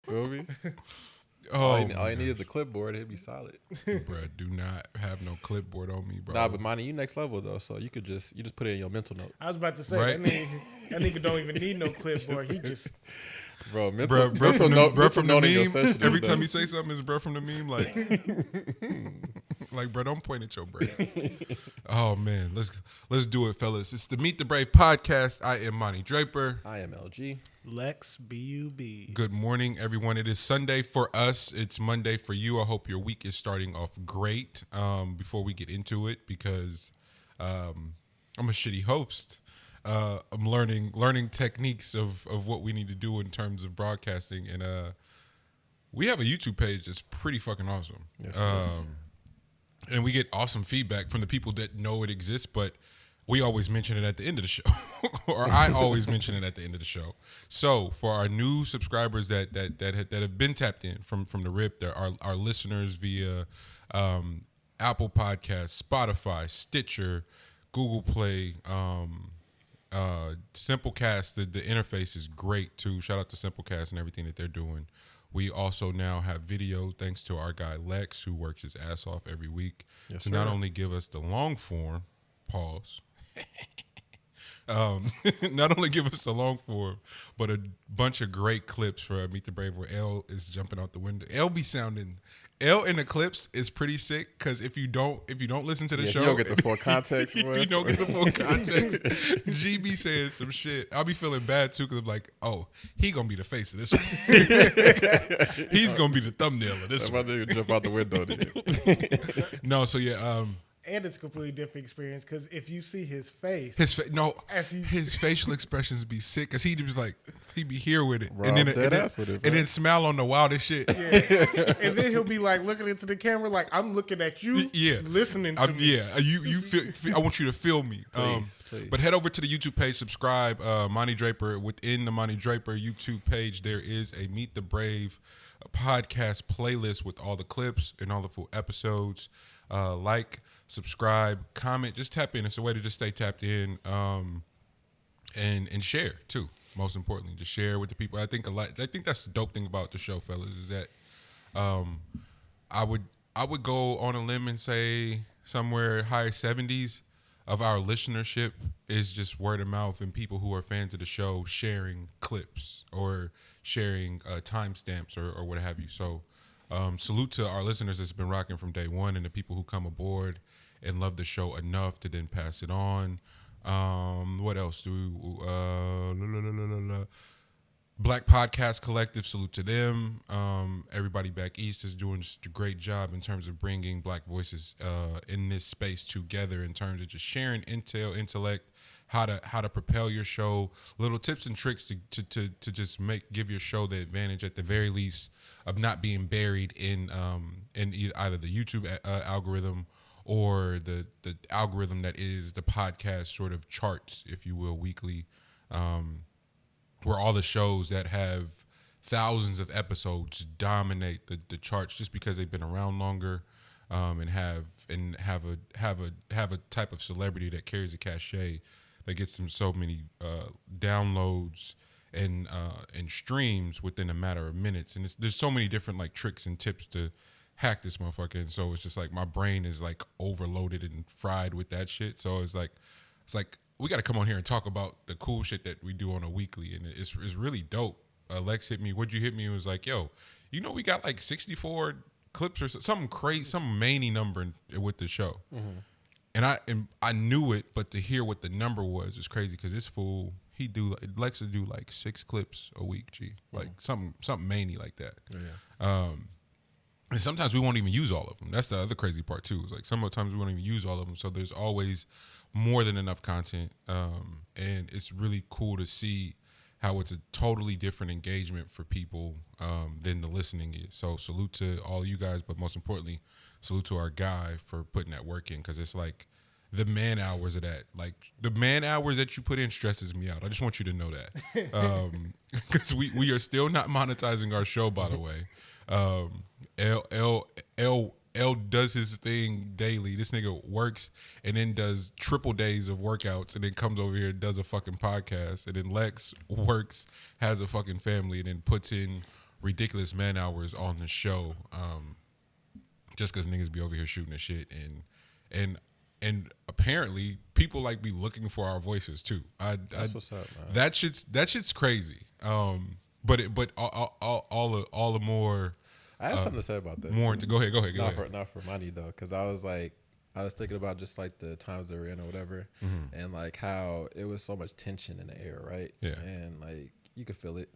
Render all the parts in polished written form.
Feel me? Oh, all you need is the clipboard. It'd be solid. bro, do not have no clipboard on me, bro. Nah, but Monty, you next level though, so you just put it in your mental notes. I was about to say Right? that nigga don't even need no clipboard. He just Bro, Bro from the meme. Every time you say something, it's bro from the meme. Like, bro, don't point at your brain. Oh man, let's do it, fellas. It's the Meet the Brave podcast. I am Monty Draper. I am LG. Lex B-U-B. Good morning, everyone. It is Sunday for us. It's Monday for you. I hope your week is starting off great. Before we get into it, because I'm a shitty host. I'm learning techniques of what we need to do in terms of broadcasting, and we have a YouTube page that's pretty fucking awesome. Yes, and we get awesome feedback from the people that know it exists, but we always mention it at the end of the show, or I always mention it at the end of the show. So for our new subscribers that have been tapped in from the rip, there are our listeners via Apple Podcasts, Spotify, Stitcher, Google Play. Simplecast, the interface is great too. Shout out to Simplecast and everything that they're doing. We also now have video thanks to our guy Lex, who works his ass off every week to not only give us the long form, pause, not only give us the long form, but a bunch of great clips for Meet the Brave where L is jumping out the window. L in the clips is pretty sick because if you don't listen to the show, you don't get the full context. If you don't get the full context, GB says some shit. I'll be feeling bad too because I'm like, oh, he gonna be the face of this one. He's gonna be the thumbnail of this one. I'm about to jump out the window. No, so yeah. And it's a completely different experience because if you see his face, his facial expressions be sick because he'd be here with it, Bro, and then smile on the wildest shit. Yeah. And then he'll be like looking into the camera like I'm looking at you, listening to me. Yeah, you feel. I want you to feel me. Please. But head over to the YouTube page, subscribe. Monty Draper. Within the Monty Draper YouTube page, there is a Meet the Brave podcast playlist with all the clips and all the full episodes. Subscribe, comment, just tap in. It's a way to just stay tapped in, and share too. Most importantly, just share with the people. I think that's the dope thing about the show, fellas, is that I would go on a limb and say somewhere high 70s of our listenership is just word of mouth and people who are fans of the show sharing clips or sharing timestamps or what have you. So salute to our listeners that's been rocking from day one and the people who come aboard and love the show enough to then pass it on. What else do we? Black Podcast Collective, salute to them. Everybody back east is doing just a great job in terms of bringing black voices in this space together in terms of just sharing intellect, how to propel your show, little tips and tricks to just give your show the advantage at the very least of not being buried in either the YouTube algorithm or the algorithm that is the podcast sort of charts, if you will, weekly, where all the shows that have thousands of episodes dominate the charts just because they've been around longer, and have a type of celebrity that carries a cachet that gets them so many downloads and streams within a matter of minutes. And there's so many different like tricks and tips to hack this motherfucker, and so it's just like my brain is like overloaded and fried with that shit. So it's like we got to come on here and talk about the cool shit that we do on a weekly, and it's really dope. Lex hit me. What'd you hit me? It was like, yo, we got like 64 clips or something crazy, some many number with the show. Mm-hmm. And I knew it, but to hear what the number was crazy because this fool Lex would do like 6 clips a week, like something many like that. Yeah. And sometimes we won't even use all of them. That's the other crazy part too. It's like sometimes we won't even use all of them. So there's always more than enough content, and it's really cool to see how it's a totally different engagement for people than the listening is. So salute to all you guys, but most importantly, salute to our guy for putting that work in, because it's like the man hours of that. Like the man hours that you put in stresses me out. I just want you to know that, because we are still not monetizing our show, by the way. L does his thing daily. This nigga works and then does triple days of workouts and then comes over here and does a fucking podcast. And then Lex works, has a fucking family, and then puts in ridiculous man hours on the show, just because niggas be over here shooting the shit, and apparently people like be looking for our voices too. That's what's up, man. That shit's crazy. But all the more. I had something to say about that. More too. Go ahead. Not for money though, because I was thinking about just like the times they were in or whatever, and like how it was so much tension in the air, right? Yeah. And like you could feel it.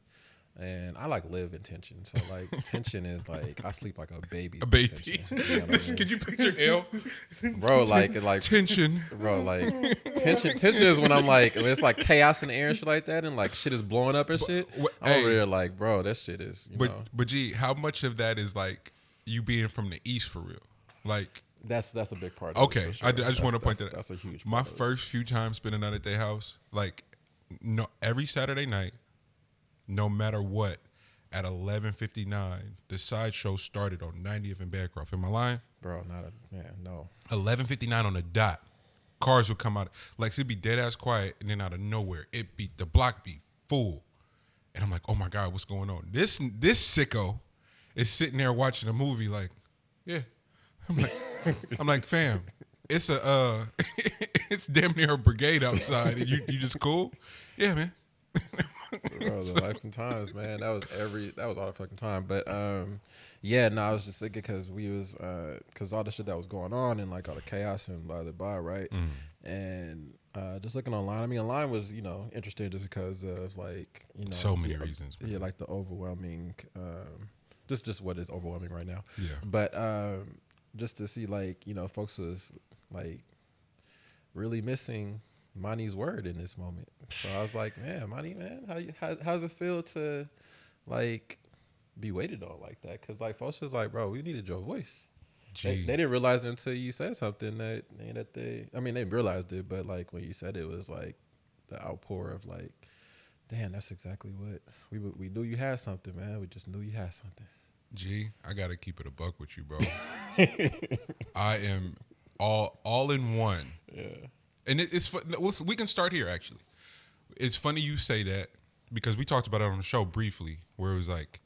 And I like live in tension, so like tension is like I sleep like a baby. A baby. Tension, you know what I mean? Can you picture L? Bro, like tension. Bro, like tension is when I'm like when it's like chaos in the air and shit like that, and like shit is blowing up and shit. I'm over there like, bro, that shit is. You know. But G, how much of that is like you being from the East for real? Like that's a big part. Okay, of it, sure. I just want to point that. That's a huge. My first few times spending the night at their house, like no, every Saturday night. No matter what, at 11:59, the sideshow started on 90th and Bancroft. Am I lying? Bro, no. 11:59 on the dot. Cars would come out. Like, it'd be dead ass quiet, and then out of nowhere, the block be full. And I'm like, oh my God, what's going on? This sicko is sitting there watching a movie like, yeah. I'm like, fam, it's it's damn near a brigade outside, and you just cool? Yeah, man. Bro, the life and times, man. That was all the fucking time. But yeah, no, I was just thinking because all the shit that was going on and like all the chaos and blah blah blah, right? And just looking online. I mean, online was interesting just because of like so many reasons. Yeah, like the overwhelming, just what is overwhelming right now. Yeah. But just to see like folks was like really missing Monty's word in this moment. So I was like, man, Monty, man, how does it feel to like be waited on like that? Because like folks was like, bro, we needed your voice. They didn't realize it until you said something that they realized it, but like when you said it was like the outpour of like, damn, that's exactly what we knew you had something, man. We just knew you had something. G, I gotta keep it a buck with you, bro. I am all in one. Yeah. And it's fun. We can start here, actually. It's funny you say that because we talked about it on the show briefly, where it was like,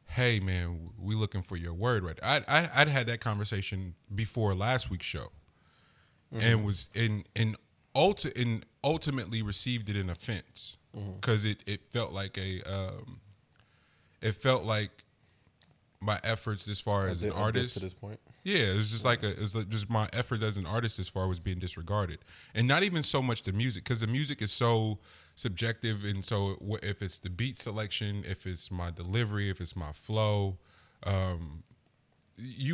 hey, man, we looking for your word right there. I'd had that conversation before last week's show and was ultimately received it in offense because it felt like my efforts as far as an artist to this point. Yeah, it's just just my effort as an artist as far was being disregarded, and not even so much the music, because the music is so subjective, and so if it's the beat selection, if it's my delivery, if it's my flow,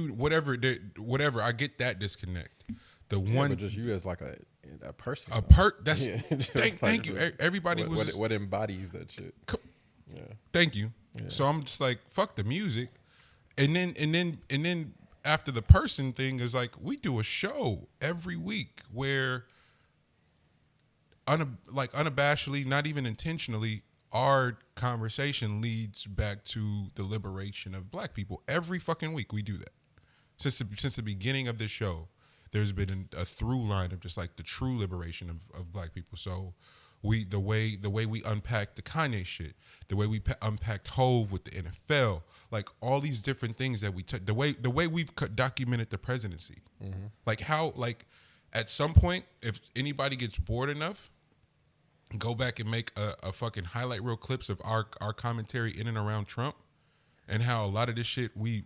whatever, I get that disconnect. But just you as like a person, That's thank you. Everybody what embodies that shit. Yeah, thank you. Yeah. So I'm just like, fuck the music, and then. After the person thing is like, we do a show every week where unabashedly, not even intentionally, our conversation leads back to the liberation of black people. Every fucking week we do that. Since the beginning of this show, there's been a through line of just like the true liberation of black people. So the way we unpacked the Kanye shit, the way we unpacked Hove with the NFL, like all these different things that we took, the way we've documented the presidency, like how, like at some point, if anybody gets bored enough, go back and make a fucking highlight reel clips of our commentary in and around Trump, and how a lot of this shit we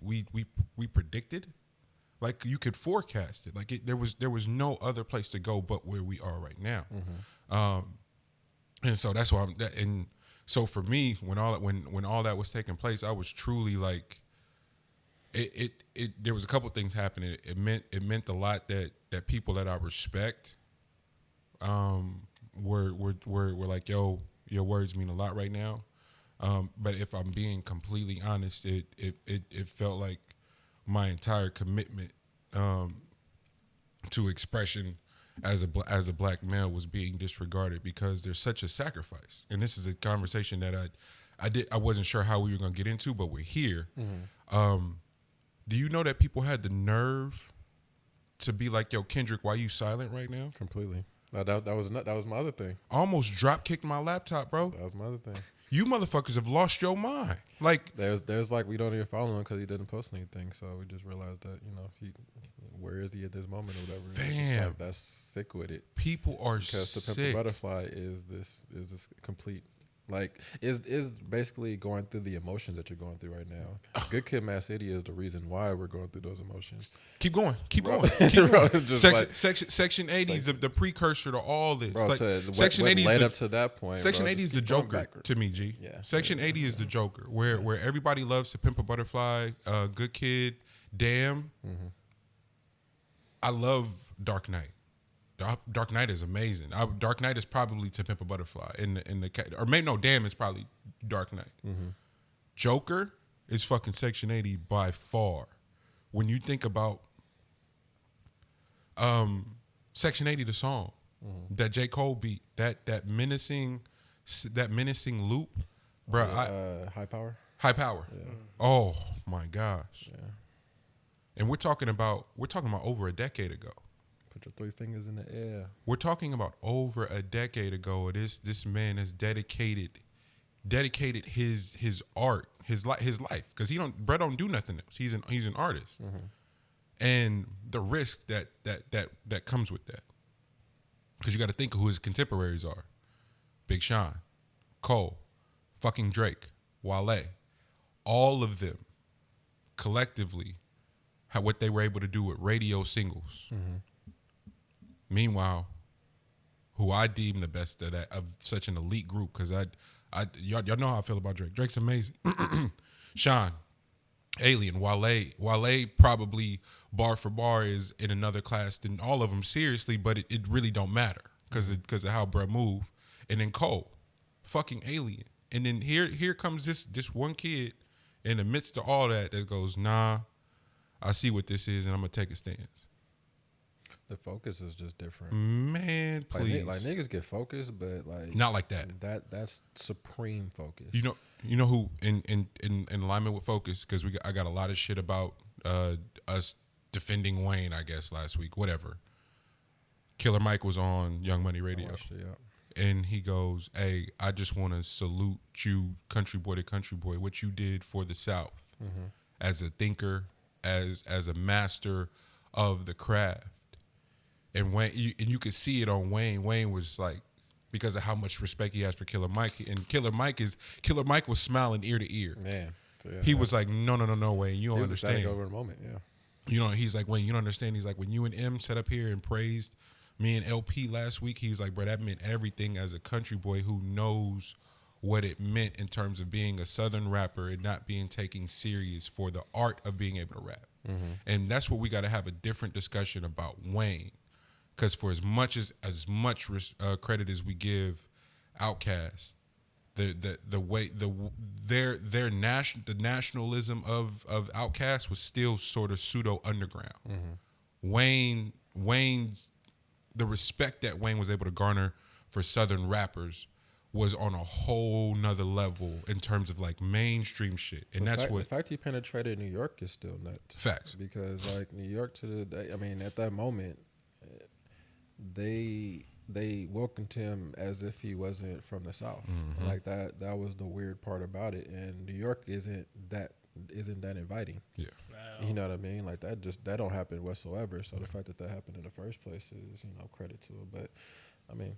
predicted, like you could forecast it, like there was no other place to go but where we are right now. And so that's why and so for me, when all that was taking place, I was truly like, it there was a couple things happening. It meant a lot that people that I respect, were like, yo, your words mean a lot right now. But if I'm being completely honest, it felt like my entire commitment, to expression as a black male was being disregarded because there's such a sacrifice. And this is a conversation that I wasn't sure how we were going to get into, but we're here. Do you know that people had the nerve to be like, yo, Kendrick, why you silent right now? Completely. That was my other thing. I almost drop kicked my laptop, bro. That was my other thing. You motherfuckers have lost your mind. Like there's like we don't even follow him because he didn't post anything. So we just realized that where is he at this moment or whatever. Damn, like, that's sick with it. People are because sick. To Pimp a Butterfly is this complete. Like is basically going through the emotions that you're going through right now. Good Kid, Mad City is the reason why we're going through those emotions. Keep going. Section 80 is the precursor to all this. Bro, like, Section 80 led up to that point. Section bro, 80 is the Joker to me, G. Yeah. Section 80 is the Joker, where everybody loves To Pimp a Butterfly, Good Kid, Damn. Mm-hmm. I love Dark Knight. Dark Knight is amazing. Dark Knight is probably To Pimp a Butterfly or maybe no, Damn is probably Dark Knight. Mm-hmm. Joker is fucking Section 80 by far. When you think about Section 80, the song that J. Cole beat, that menacing loop, bro. High Power. High Power. Yeah. Oh my gosh. Yeah. And we're talking about over a decade ago. Put your 3 fingers in the air. We're talking about over a decade ago. This man has dedicated his art, his life, because Brett don't do nothing else. He's an artist, and the risk that comes with that, because you got to think of who his contemporaries are: Big Sean, Cole, fucking Drake, Wale, all of them collectively, what they were able to do with radio singles. Mm-hmm. Meanwhile, who I deem the best of such an elite group, because y'all know how I feel about Drake. Drake's amazing. Sean, Alien, Wale probably bar for bar is in another class than all of them, seriously, but it really don't matter because of how bruh move. And then Cole, fucking Alien. And then here comes this one kid in the midst of all that goes, nah, I see what this is and I'm going to take a stance. The focus is just different. Man, please. Like niggas get focused, but like not like that. That's supreme focus. You know who in alignment with focus, because I got a lot of shit about us defending Wayne, I guess, last week. Whatever. Killer Mike was on Young Money Radio. And he goes, "Hey, I just want to salute you, country boy to country boy, what you did for the South as a thinker, as a master of the craft." And Wayne, you could see it on Wayne. Wayne was like, because of how much respect he has for Killer Mike, and Killer Mike was smiling ear to ear. Man, so yeah, he was like, no, Wayne, you don't understand. Over in a moment, yeah. He's like, Wayne, you don't understand. He's like, when you and M sat up here and praised me and LP last week, he was like, bro, that meant everything as a country boy who knows what it meant in terms of being a Southern rapper and not being taken serious for the art of being able to rap. Mm-hmm. And that's what we got to have a different discussion about Wayne. Because for as much credit as we give Outkast, the nationalism of Outkast was still sort of pseudo underground. Mm-hmm. Wayne's the respect that Wayne was able to garner for Southern rappers was on a whole nother level in terms of like mainstream shit, and the fact he penetrated New York is still nuts. Facts, because like New York to the day, I mean, at that moment. They welcomed him as if he wasn't from the South. Mm-hmm. Like that was the weird part about it. And New York isn't that inviting. Yeah. Wow. You know what I mean? Like that don't happen whatsoever. So the fact that happened in the first place is, credit to it. But I mean,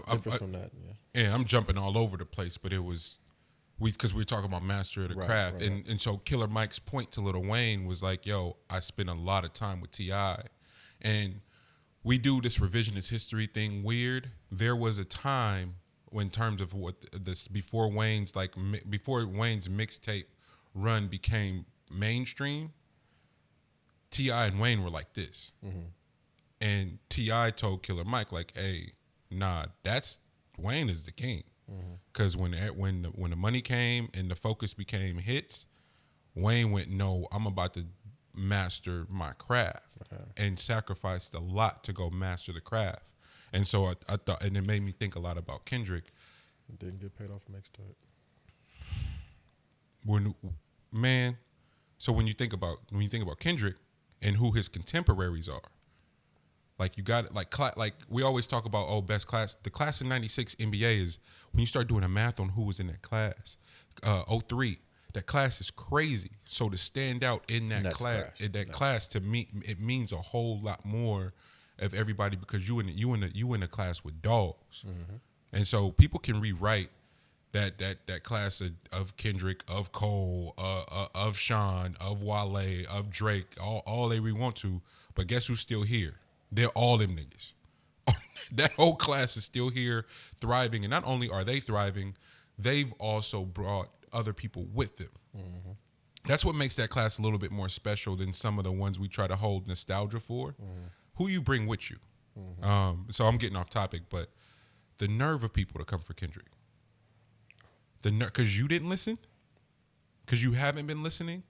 different from that. Yeah. And I'm jumping all over the place, but it was because we were talking about master of the craft. Right. And so Killer Mike's point to Lil Wayne was like, yo, I spent a lot of time with T.I. and we do this revisionist history thing weird. There was a time in terms of what this before Wayne's mixtape run became mainstream. T.I. and Wayne were like this, and T.I. told Killer Mike like, "Hey, nah, Wayne is the king." Because when the money came and the focus became hits, Wayne went, "No, I'm about to master my craft," and sacrificed a lot to go master the craft. And so I thought, and it made me think a lot about Kendrick. Didn't get paid off next to it. So when you think about Kendrick and who his contemporaries are, Like you got like we always talk about best class. The class in '96 NBA is when you start doing the math on who was in that class. '03, that class is crazy. So to stand out in that class to me, it means a whole lot more of everybody because you in the class with dogs, and so people can rewrite that class of Kendrick, of Cole, of Sean, of Wale, of Drake, all they really want to, but guess who's still here? They're all them niggas. That whole class is still here, thriving, and not only are they thriving, they've also brought other people with them. Mm-hmm. That's what makes that class a little bit more special than some of the ones we try to hold nostalgia for. Mm-hmm. Who you bring with you. Mm-hmm. So I'm getting off topic, but the nerve of people to come for Kendrick. Because you didn't listen, because you haven't been listening.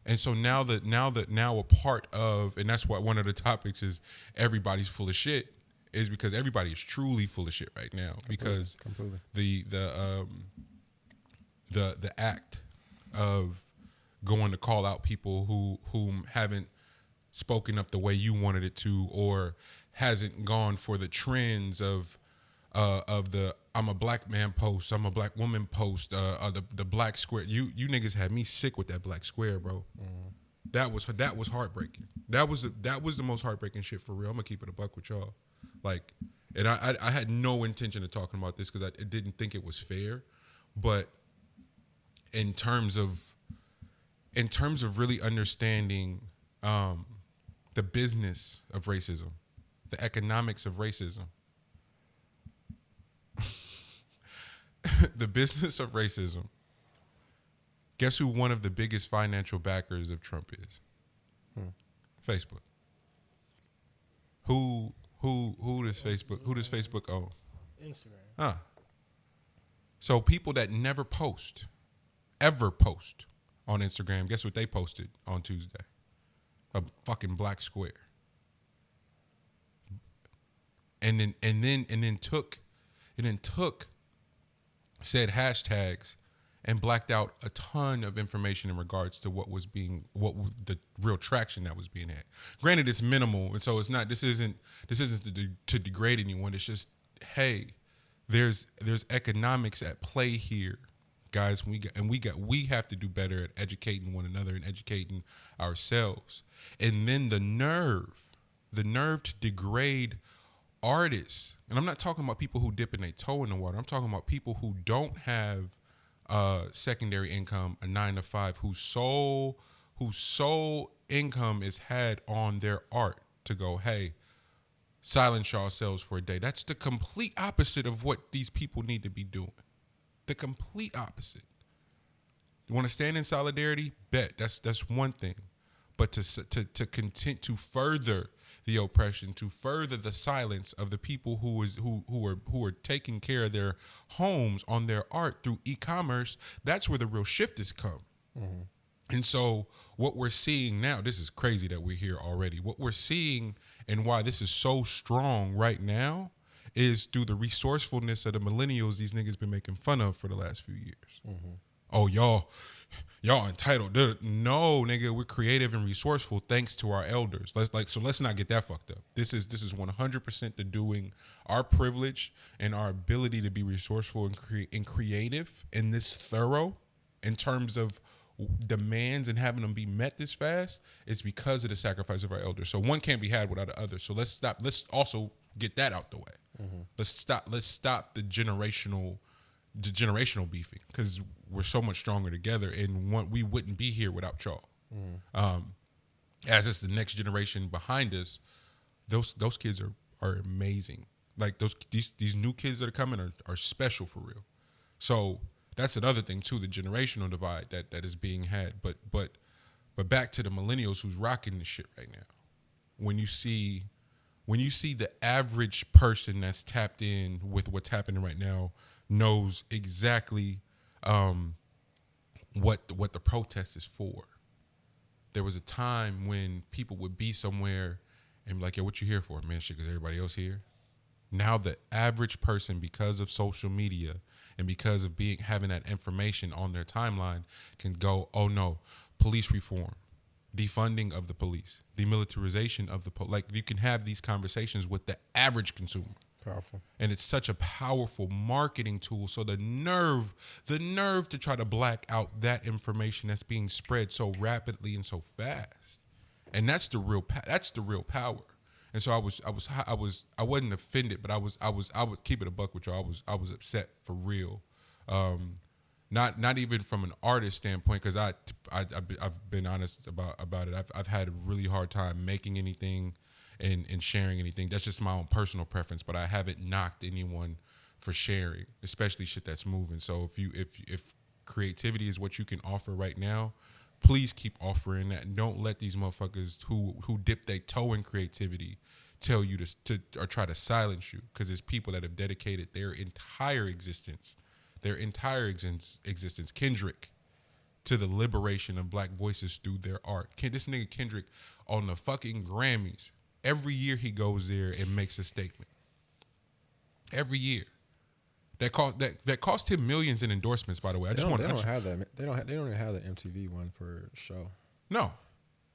And so now a part of, and that's what one of the topics is, everybody's full of shit, is because everybody is truly full of shit right now. Because the act of going to call out people who haven't spoken up the way you wanted it to, or hasn't gone for the trends of the I'm a black man post, I'm a black woman post, the black square. You niggas had me sick with that black square, bro. Mm-hmm. That was heartbreaking. That was the most heartbreaking shit for real. I'm gonna keep it a buck with y'all. Like, and I had no intention of talking about this because I didn't think it was fair, but in terms of really understanding the business of racism, the economics of racism. The business of racism. Guess who one of the biggest financial backers of Trump is? Facebook. Who does Facebook own? Instagram. So people that never ever post on Instagram, guess what they posted on Tuesday? A fucking black square. And then took said hashtags and blacked out a ton of information in regards to what the real traction that was being had. Granted, it's minimal, and so it's not. This isn't to degrade anyone. It's just, hey, there's economics at play here, guys. We have to do better at educating one another and educating ourselves. And then the nerve to degrade artists, and I'm not talking about people who dip in their toe in the water. I'm talking about people who don't have secondary income, a 9-to-5, whose sole income is had on their art, to go, hey, silence yourselves for a day. That's the complete opposite of what these people need to be doing. The complete opposite. You want to stand in solidarity? Bet. That's one thing. But to continue to further the oppression, to further the silence of the people who are taking care of their homes on their art through e-commerce, that's where the real shift has come. Mm-hmm. And so what we're seeing now, this is crazy that we're here already. What we're seeing and why this is so strong right now is through the resourcefulness of the millennials these niggas been making fun of for the last few years. Mm-hmm. Oh, y'all entitled. No, nigga, we're creative and resourceful thanks to our elders. Let's not get that fucked up. This is 100% the doing, our privilege and our ability to be resourceful and creative and this thorough in terms of demands and having them be met this fast is because of the sacrifice of our elders. So one can't be had without the other. So let's also get that out the way. Mm-hmm. Let's stop the generational beefing, because we're so much stronger together, and we wouldn't be here without y'all. Mm. As it's the next generation behind us, those kids are amazing. Like these new kids that are coming are special for real. So that's another thing too, the generational divide that is being had. But back to the millennials who's rocking this shit right now. When you see the average person that's tapped in with what's happening right now knows exactly what the protest is for. There was a time when people would be somewhere and be like, yo, what you here for? Man, shit, because everybody else here. Now the average person, because of social media and because of having that information on their timeline, can go, oh no, police reform. defunding of the police, demilitarization of the like you can have these conversations with the average consumer. Powerful. And it's such a powerful marketing tool. So the nerve to try to black out that information that's being spread so rapidly and so fast. And that's the real power. And so I wasn't offended, but I would keep it a buck with you. I was upset for real. Not even from an artist standpoint, because I've been honest about it. I've had a really hard time making anything and sharing anything. That's just my own personal preference, but I haven't knocked anyone for sharing, especially shit that's moving. So if creativity is what you can offer right now, please keep offering that. And don't let these motherfuckers who dip their toe in creativity tell you to or try to silence you, because there's people that have dedicated their entire existence, Kendrick, to the liberation of black voices through their art. This nigga Kendrick on the fucking Grammys, every year he goes there and makes a statement. Every year. That cost him millions in endorsements, by the way. They don't have that. They don't even have the MTV one for show. No.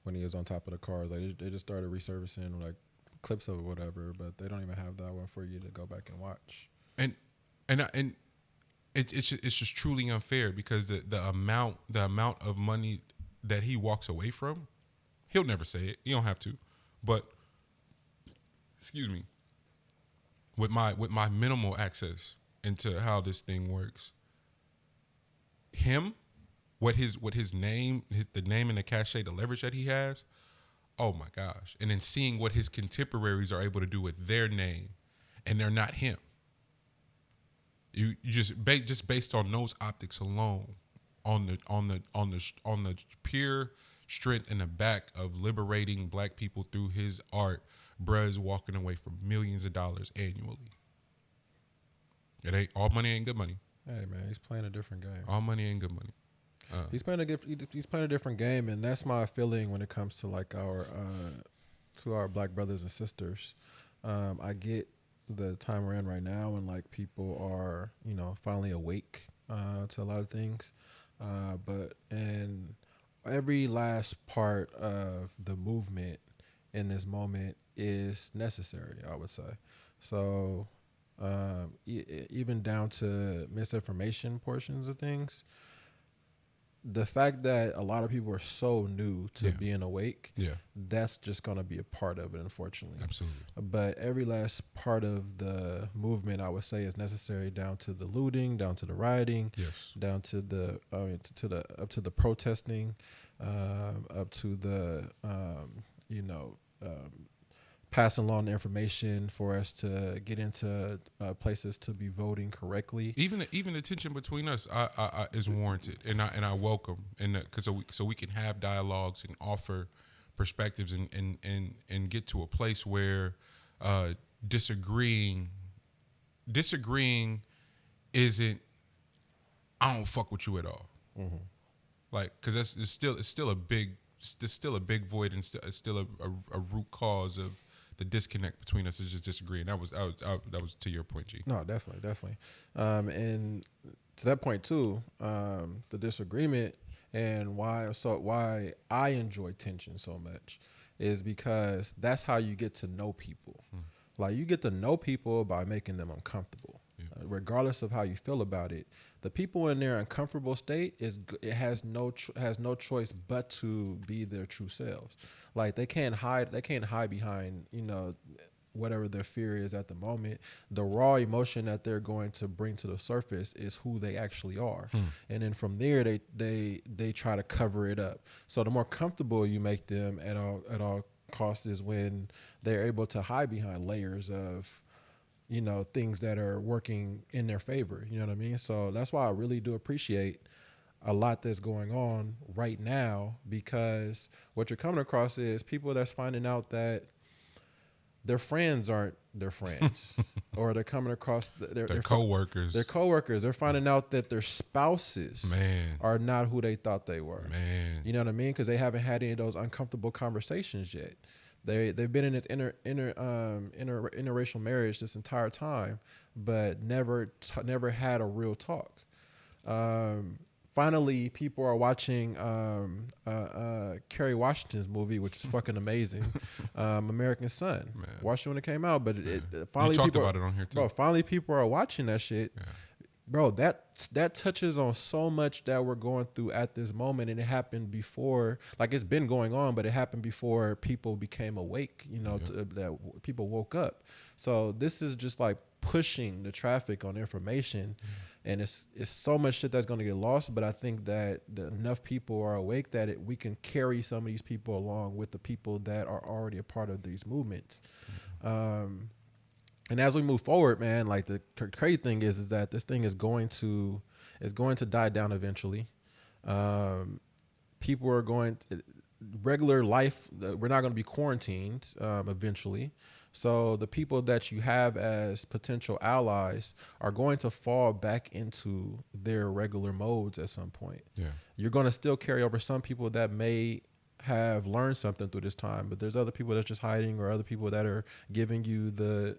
When he was on top of the cars, like they just started resurfacing like clips of it, whatever, but they don't even have that one for you to go back and watch. And it's just truly unfair, because the amount of money that he walks away from, he'll never say it. He don't have to, but excuse me. With my minimal access into how this thing works, what his name, the name and the cachet, the leverage that he has, oh my gosh! And then seeing what his contemporaries are able to do with their name, and they're not him. You just based on those optics alone, on the pure strength in the back of liberating black people through his art, bruh's walking away from millions of dollars annually. It ain't all money ain't good money. Hey man, he's playing a different game. All money ain't good money. He's playing a different game, and that's my feeling when it comes to like our black brothers and sisters. I get the time we're in right now, and like people are finally awake to a lot of things, but and every last part of the movement in this moment is necessary, I would say. So even down to misinformation portions of things, the fact that a lot of people are so new to being awake, that's just going to be a part of it, unfortunately. Absolutely. But every last part of the movement, I would say, is necessary, down to the looting, down to the rioting, down to the up to the protesting, up to the passing along the information for us to get into places to be voting correctly. Even the tension between us is warranted, and I welcome, and so we can have dialogues and offer perspectives and get to a place where disagreeing isn't, I don't fuck with you at all. Mm-hmm. Like, because it's still a big void, and it's still a root cause of the disconnect between us is just disagreeing. That was to your point, G. No, definitely. And to that point too, the disagreement and why I enjoy tension so much is because that's how you get to know people. Like, you get to know people by making them uncomfortable. Regardless of how you feel about it, the people in their uncomfortable state has no choice but to be their true selves. Like, they can't hide behind whatever their fear is at the moment. The raw emotion that they're going to bring to the surface is who they actually are, and then from there they try to cover it up. So the more comfortable you make them at all costs is when they're able to hide behind layers of things that are working in their favor. You know what I mean? So that's why I really do appreciate a lot that's going on right now, because what you're coming across is people that's finding out that their friends aren't their friends, or they're coming across their coworkers. Their coworkers. They're finding out that their spouses are not who they thought they were. Man, you know what I mean? Because they haven't had any of those uncomfortable conversations yet. They've been in this interracial marriage this entire time, but never had a real talk. finally people are watching Kerry Washington's movie, which is fucking amazing. American Son. Man. Watched it when it came out, but it finally you talked people about it on here too. Bro, finally people are watching that shit. Yeah. Bro, that touches on so much that we're going through at this moment, and it happened before. Like, it's been going on, but it happened before people became awake. That people woke up. So this is just like pushing the traffic on information, and it's so much shit that's going to get lost. But I think that enough people are awake that we can carry some of these people along with the people that are already a part of these movements. And as we move forward, man, like the crazy thing is that this thing is going to die down eventually. People are going to, regular life. We're not going to be quarantined eventually. So the people that you have as potential allies are going to fall back into their regular modes at some point. Yeah, you're going to still carry over some people that may have learned something through this time, but there's other people that's just hiding, or other people that are giving you the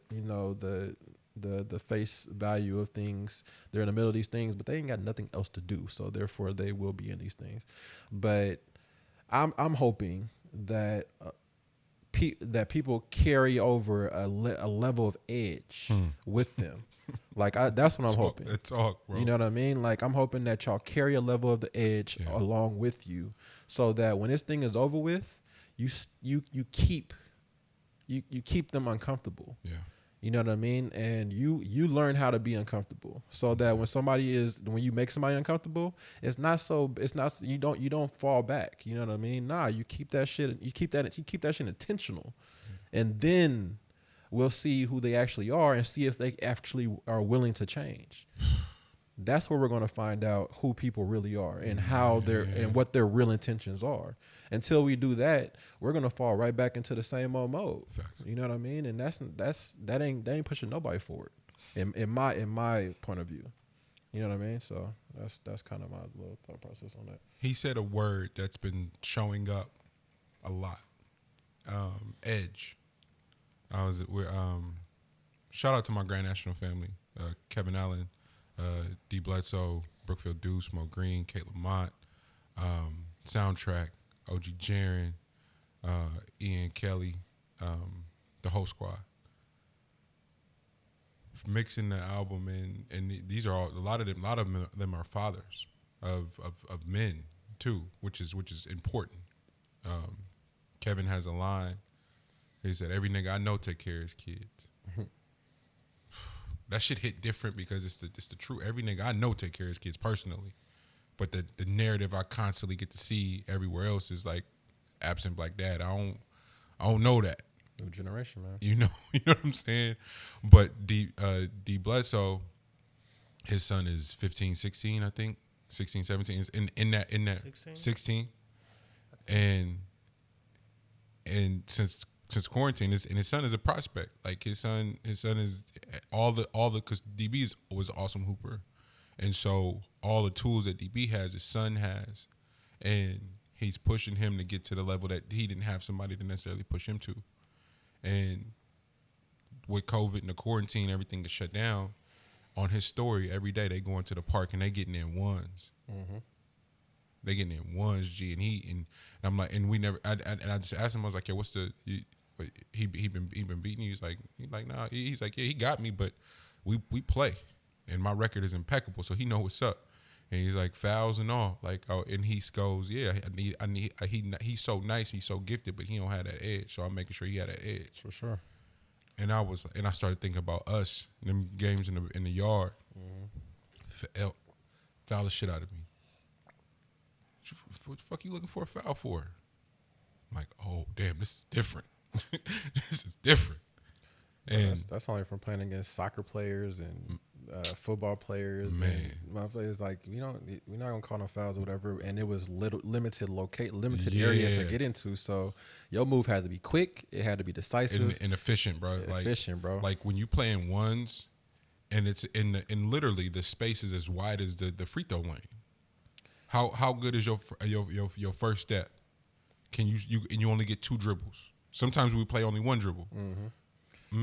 face value of things. They're in the middle of these things, but they ain't got nothing else to do, so therefore they will be in these things. But I'm hoping that that people carry over a level of edge with them. Like that's what I'm hoping. Talk, bro. You know what I mean? Like, I'm hoping that y'all carry a level of the edge along with you, so that when this thing is over with, you keep them uncomfortable. Yeah. You know what I mean? And you learn how to be uncomfortable, so that when you make somebody uncomfortable, you don't fall back. You know what I mean? Nah, you keep that shit intentional, and then we'll see who they actually are and see if they actually are willing to change. That's where we're going to find out who people really are and how and what their real intentions are. Until we do that, we're going to fall right back into the same old mode. You know what I mean? And that ain't pushing nobody forward in my point of view. You know what I mean? So that's kind of my little thought process on that. He said a word that's been showing up a lot. Edge. Shout out to my Grand National family, Kevin Allen, D. Bledsoe, Brookfield Deuce, Mo Green, Kate Lamont, Soundtrack, OG Jaron, Ian Kelly, the whole squad. Mixing the album and these are all a lot of them are fathers of men too, which is important. Kevin has a line. He said, "Every nigga I know take care of his kids." That shit hit different because it's the truth. Every nigga I know take care of his kids personally, but the narrative I constantly get to see everywhere else is like absent black dad. I don't know that. New generation, man. You know what I'm saying? But D Bledsoe, his son is 15, 16, I think. 16, 17. In that 16. And since quarantine, and his son is a prospect. Like his son is all the because DB was an awesome hooper, and so all the tools that DB has, his son has, and he's pushing him to get to the level that he didn't have somebody to necessarily push him to. And with COVID and the quarantine, everything is shut down. On his story, every day they go into the park and they getting in ones. Mm-hmm. They getting in ones, G, and I'm like, and we never. I just asked him. I was like, "Yo, what's the?" He been beating you. He's like, nah. He's like, yeah, he got me, but we play, and my record is impeccable, so he know what's up. And he's like, fouls and all, like, oh, and he goes, yeah, he's so nice, he's so gifted, but he don't have that edge, so I'm making sure he had that edge for sure. And I started thinking about us, them games in the yard, foul the shit out of me. What the fuck you looking for a foul for? I'm like, oh damn, this is different. This is different. And that's only from playing against soccer players and football players. Man, and my players like we're not gonna call no fouls or whatever. And it was limited area to get into. So your move had to be quick. It had to be decisive and efficient, bro. Efficient, bro. Like when you play in ones, and it's in literally the space is as wide as the free throw lane. How good is your first step? Can you only get 2 dribbles? Sometimes we play only 1 dribble. Mm-hmm.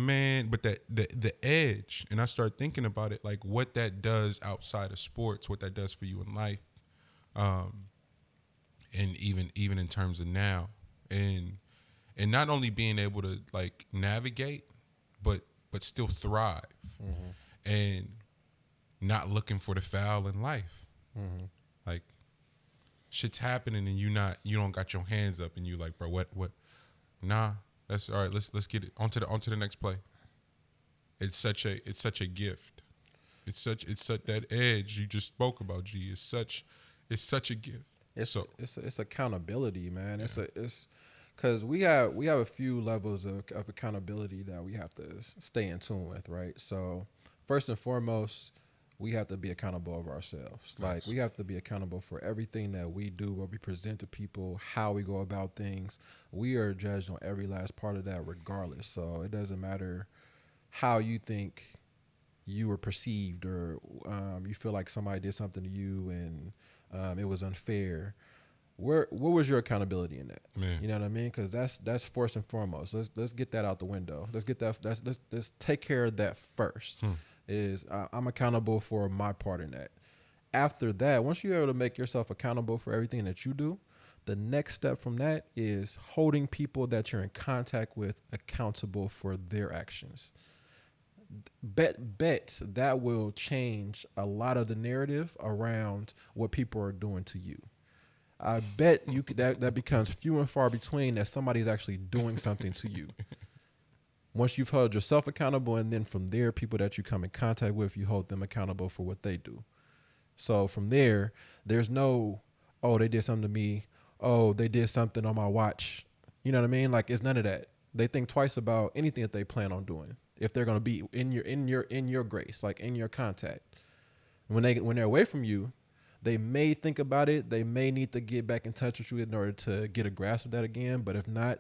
Man, but the edge, and I start thinking about it, like what that does outside of sports, what that does for you in life, And even in terms of now, and not only being able to like navigate, but still thrive, and not looking for the foul in life. Like shit's happening and you don't got your hands up and you like, bro, what? Nah, that's all right. Let's get it onto the next play. It's such a gift. It's such that edge you just spoke about. G. It's such a gift. It's accountability, man. Yeah. It's because we have a few levels of accountability that we have to stay in tune with, right? So first and foremost, we have to be accountable of ourselves. Like we have to be accountable for everything that we do, what we present to people, how we go about things. We are judged on every last part of that, regardless. So it doesn't matter how you think you were perceived, or you feel like somebody did something to you and it was unfair. What was your accountability in that? Man. You know what I mean? Because that's first and foremost. Let's get that out the window. Let's get that. Let's take care of that first. Is I'm accountable for my part in that. After that, once you're able to make yourself accountable for everything that you do, the next step from that is holding people that you're in contact with accountable for their actions. Bet that will change a lot of the narrative around what people are doing to you. I bet you could, that becomes few and far between that somebody's actually doing something to you. Once you've held yourself accountable, and then from there, people that you come in contact with, you hold them accountable for what they do. So from there, there's no, oh, they did something to me. Oh, they did something on my watch. You know what I mean? Like, it's none of that. They think twice about anything that they plan on doing if they're going to be in your grace, like in your contact. When they're away from you, they may think about it. They may need to get back in touch with you in order to get a grasp of that again. But if not,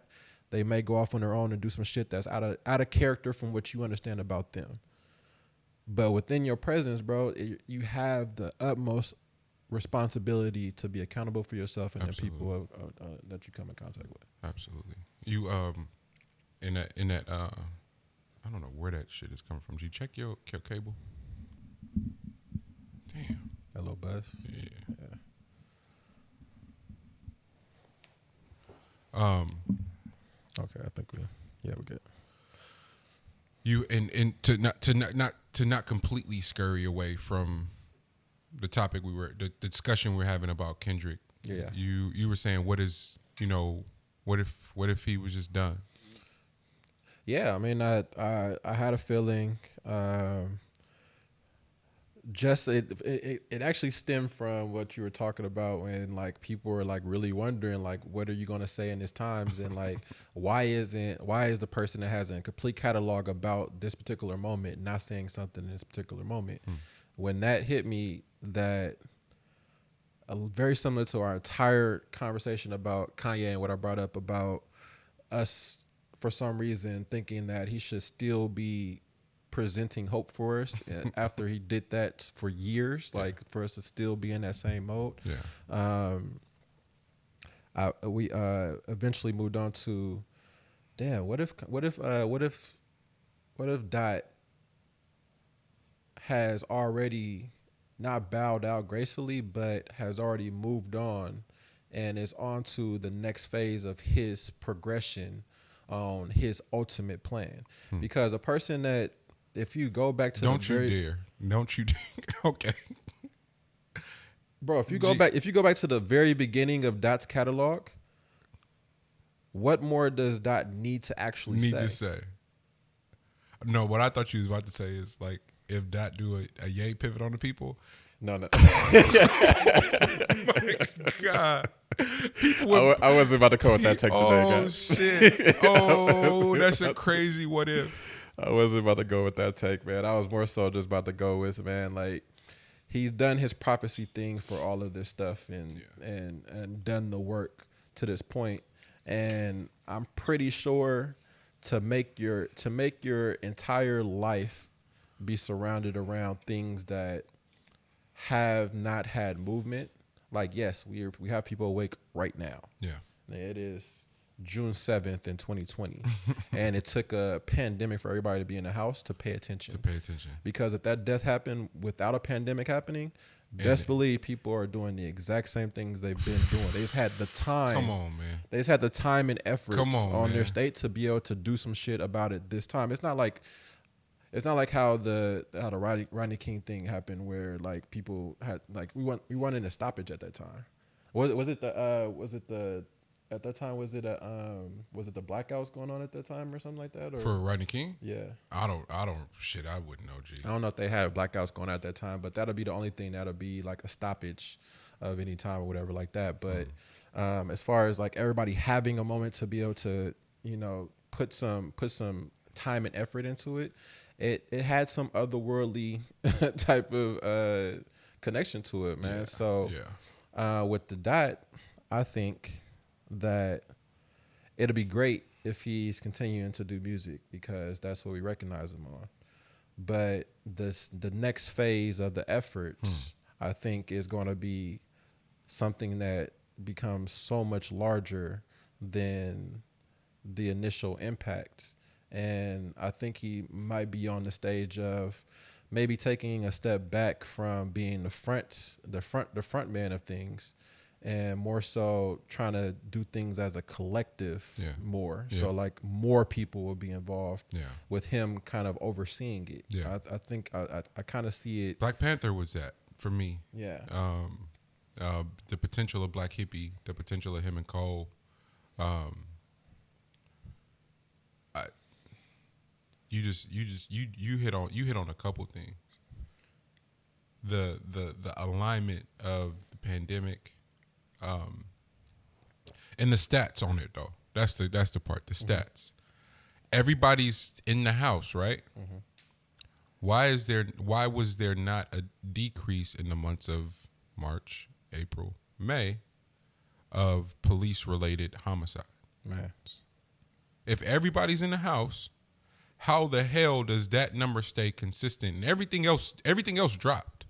they may go off on their own and do some shit that's out of character from what you understand about them. But within your presence, bro, you have the utmost responsibility to be accountable for yourself and Absolutely. The people that you come in contact with. Absolutely. You in that I don't know where that shit is coming from. G, check your cable. Damn. That little buzz. Yeah. Okay, I think we're good. You and to not completely scurry away from the topic the discussion we're having about Kendrick. Yeah. You were saying what if he was just done? Yeah, I mean, I had a feeling. It actually stemmed from what you were talking about when like people were like really wondering like what are you gonna say in this times, and like why is the person that has a complete catalog about this particular moment not saying something in this particular moment? When that hit me, that very similar to our entire conversation about Kanye and what I brought up about us for some reason thinking that he should still be presenting hope for us after he did that for years, like for us to still be in that same mode. We eventually moved on to, damn, what if Dot has already not bowed out gracefully, but has already moved on and is on to the next phase of his progression on his ultimate plan. Because a person that, if you go back to don't you dare okay, bro, if you go back to the very beginning of Dot's catalog, what more does Dot need to actually say? No, what I thought you was about to say is like if Dot do a yay pivot on the people. No. My God. I wasn't about to come with that take today, guys. Oh, shit. Oh, that's a crazy what if. I wasn't about to go with that take, man. I was more so just about to go with, man, like, he's done his prophecy thing for all of this stuff and done the work to this point. And I'm pretty sure to make your entire life be surrounded around things that have not had movement. Like, yes, we have people awake right now. Yeah. It is June 7th in 2020. And it took a pandemic for everybody to be in the house to pay attention. Because if that death happened without a pandemic happening, Best believe people are doing the exact same things they've been doing. They just had the time. Come on, man. They just had the time and effort on their man. state to be able to do some shit about it this time. It's not like how the Rodney King thing happened, where like people had like we went in a stoppage at that time. Was it the at that time was it the blackouts going on at that time or something like that? Or? For Rodney King? Yeah. I wouldn't know, G. I don't know if they had blackouts going on at that time, but that'll be the only thing that'll be like a stoppage of any time or whatever like that. But as far as like everybody having a moment to be able to, you know, put some time and effort into it, it had some otherworldly type of connection to it, man. With the dot, I think that it'll be great if he's continuing to do music, because that's what we recognize him on. But the next phase of the efforts, I think, is going to be something that becomes so much larger than the initial impact. And I think he might be on the stage of maybe taking a step back from being the front man of things, and more so trying to do things as a collective more. Yeah. So like more people will be involved with him kind of overseeing it. Yeah. I think I kind of see it. Black Panther was that for me. Yeah. The potential of Black Hippie, the potential of him and Cole. You hit on a couple things. The alignment of the pandemic, and the stats on it though. That's the part. The stats. Everybody's in the house, right? Mm-hmm. Why was there not a decrease in the months of March, April, May of police related homicide? Man. If everybody's in the house, how the hell does that number stay consistent? And everything else dropped.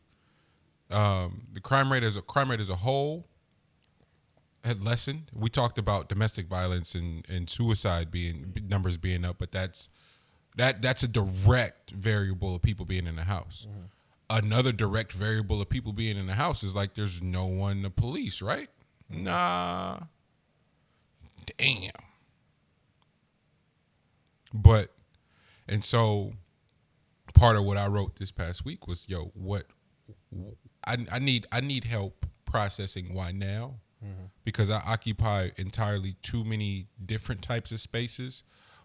The crime rate as a whole had lessened. We talked about domestic violence and suicide numbers being up, but that's a direct variable of people being in the house. Mm-hmm. Another direct variable of people being in the house is like there's no one to police, right? Nah. Damn. And so part of what I wrote this past week was, I need help processing why now, because I occupy entirely too many different types of spaces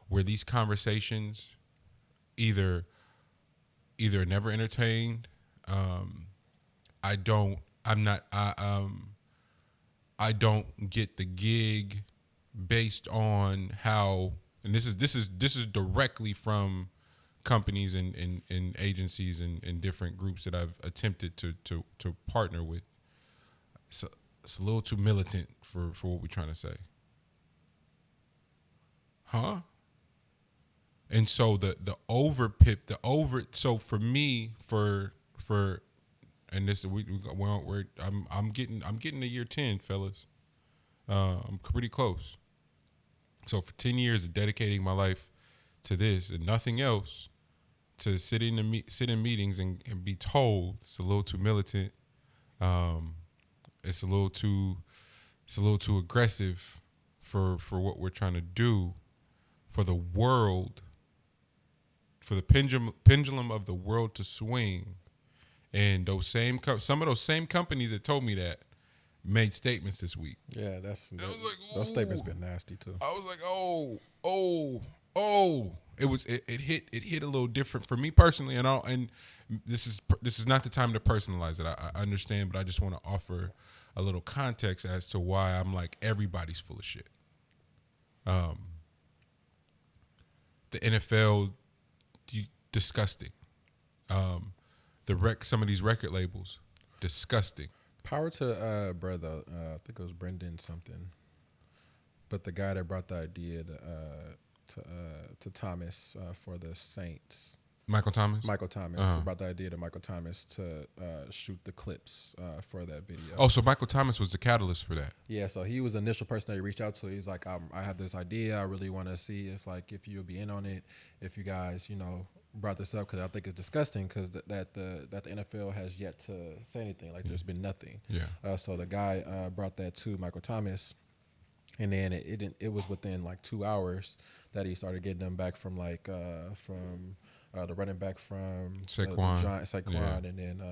where these conversations either never entertained. I don't get the gig based on how. And this is directly from companies and agencies and different groups that I've attempted to partner with. So it's a little too militant for what we're trying to say. Huh? And so so for me, and this I'm getting to year 10, fellas. I'm pretty close. So for 10 years of dedicating my life to this and nothing else, to sit in meetings and be told it's a little too militant, it's a little too aggressive for what we're trying to do for the world, for the pendulum of the world to swing. And some of those same companies that told me that made statements this week. Yeah, those statements been nasty too. I was like, oh. It hit a little different for me personally, and this is not the time to personalize it. I understand, but I just want to offer a little context as to why I'm like everybody's full of shit. The NFL, disgusting. Some of these record labels, disgusting. Power to brother, I think it was Brendan something, but the guy that brought the idea to Thomas for the Saints. Michael Thomas brought the idea to Michael Thomas to shoot the clips for that video. Oh, so Michael Thomas was the catalyst for that. Yeah, so he was the initial person that he reached out to. He's like, I have this idea. I really want to see if you would be in on it. If you guys, brought this up because I think it's disgusting because that the NFL has yet to say anything. Like there's been nothing. Yeah. So the guy brought that to Michael Thomas, and then it was within like 2 hours that he started getting them back from the running back from Saquon, the Giants, Saquon, and then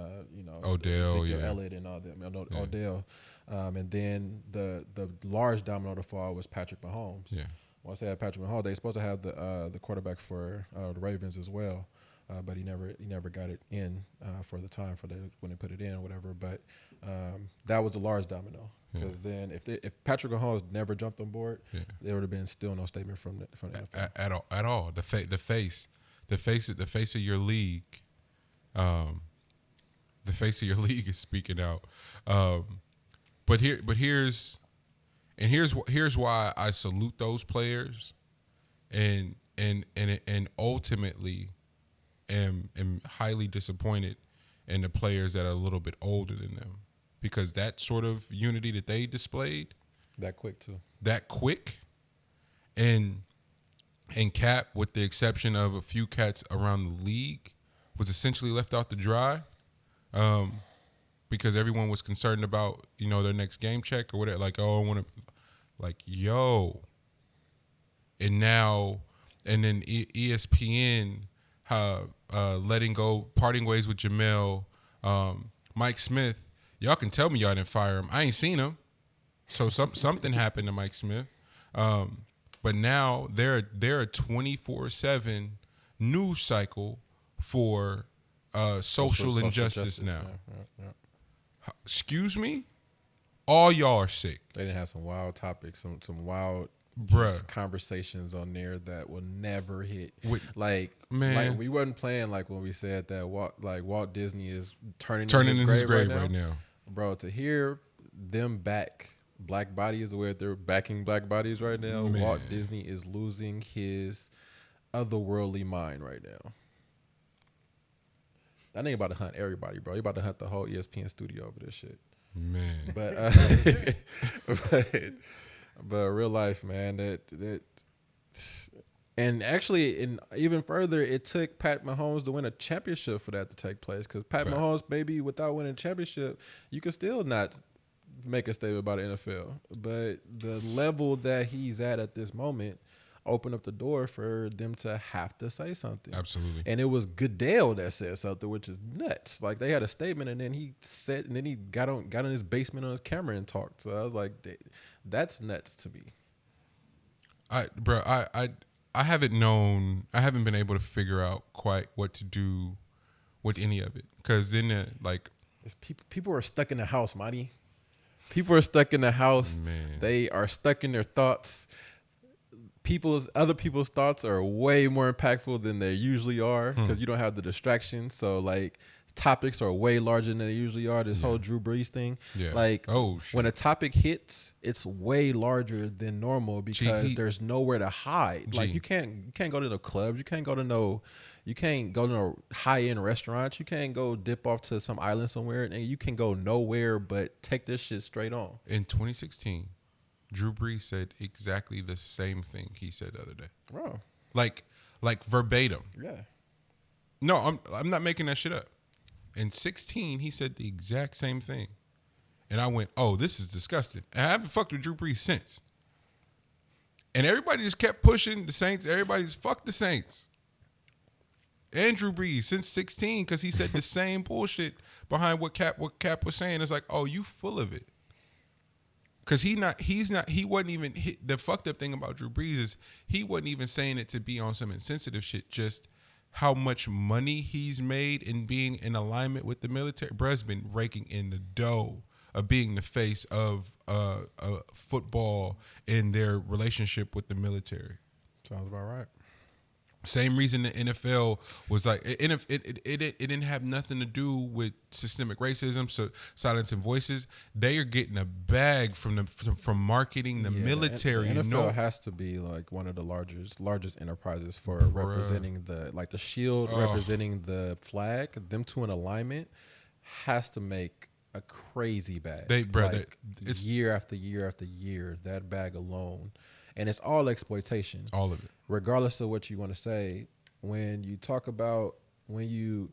Odell, Ezekiel Elliott and all that. Odell, and then the large domino to fall was Patrick Mahomes. Yeah. Once they had Patrick Mahomes, they were supposed to have the quarterback for the Ravens as well, but he never got it in for the time when they put it in or whatever. But that was a large domino because then if Patrick Mahomes never jumped on board, there would have been still no statement from the NFL at all. The face of your league, the face of your league is speaking out. But here's why I salute those players, and ultimately am highly disappointed in the players that are a little bit older than them, because that sort of unity that they displayed that quick too. And Cap, with the exception of a few cats around the league, was essentially left out to dry, because everyone was concerned about their next game check or whatever. Like, oh, I want to, like, yo, and then ESPN letting go, parting ways with Jamel, Mike Smith. Y'all can tell me y'all didn't fire him. I ain't seen him, so something happened to Mike Smith. But now they're a 24/7 news cycle for social injustice now. Yeah. Excuse me? All y'all are sick. They didn't have some wild topics, some wild conversations on there that will never hit. Like we wasn't playing like when we said that Walt Disney is turning in his grave right now. Bro, to hear them back black bodies, where they're backing black bodies right now, man. Walt Disney is losing his otherworldly mind right now. That nigga about to hunt everybody, bro. He about to hunt the whole ESPN studio over this shit. Man. But real life, man, that and actually, in even further, it took Pat Mahomes to win a championship for that to take place. Because Pat Mahomes, baby, without winning a championship, you can still not make a statement about the NFL. But the level that he's at this moment opened up the door for them to have to say something. Absolutely. And it was Goodell that said something, which is nuts. Like, they had a statement, and then he got in his basement on his camera and talked. So I was like, that's nuts to me. I haven't been able to figure out quite what to do with any of it. Because then, people are stuck in the house, Marty. People are stuck in the house. Man. They are stuck in their thoughts. Other people's thoughts are way more impactful than they usually are because you don't have the distractions. So, like, topics are way larger than they usually are. This whole Drew Brees thing. Yeah. Like, when a topic hits, it's way larger than normal because there's nowhere to hide. Like, you can't go to no clubs. You can't go to no high-end restaurants. You can't go dip off to some island somewhere, and you can go nowhere but take this shit straight on. In 2016, Drew Brees said exactly the same thing he said the other day. Bro. Like verbatim. Yeah. No, I'm not making that shit up. In 16, he said the exact same thing. And I went, oh, this is disgusting. And I haven't fucked with Drew Brees since. And everybody just kept pushing the Saints. Everybody's fuck the Saints. And Drew Brees since 16, because he said the same bullshit behind what Cap was saying. It's like, oh, you full of it. Because he wasn't even, the fucked up thing about Drew Brees is he wasn't even saying it to be on some insensitive shit, just how much money he's made in being in alignment with the military. Bruh's been raking in the dough of being the face of football in their relationship with the military. Sounds about right. Same reason the NFL was like, it didn't have nothing to do with systemic racism, so silencing voices. They are getting a bag from marketing the military. The NFL has to be like one of the largest enterprises for representing the shield, representing the flag. Them two in alignment has to make a crazy bag. It's year after year after year, that bag alone. And it's all exploitation. All of it. Regardless of what you want to say, when you talk about when you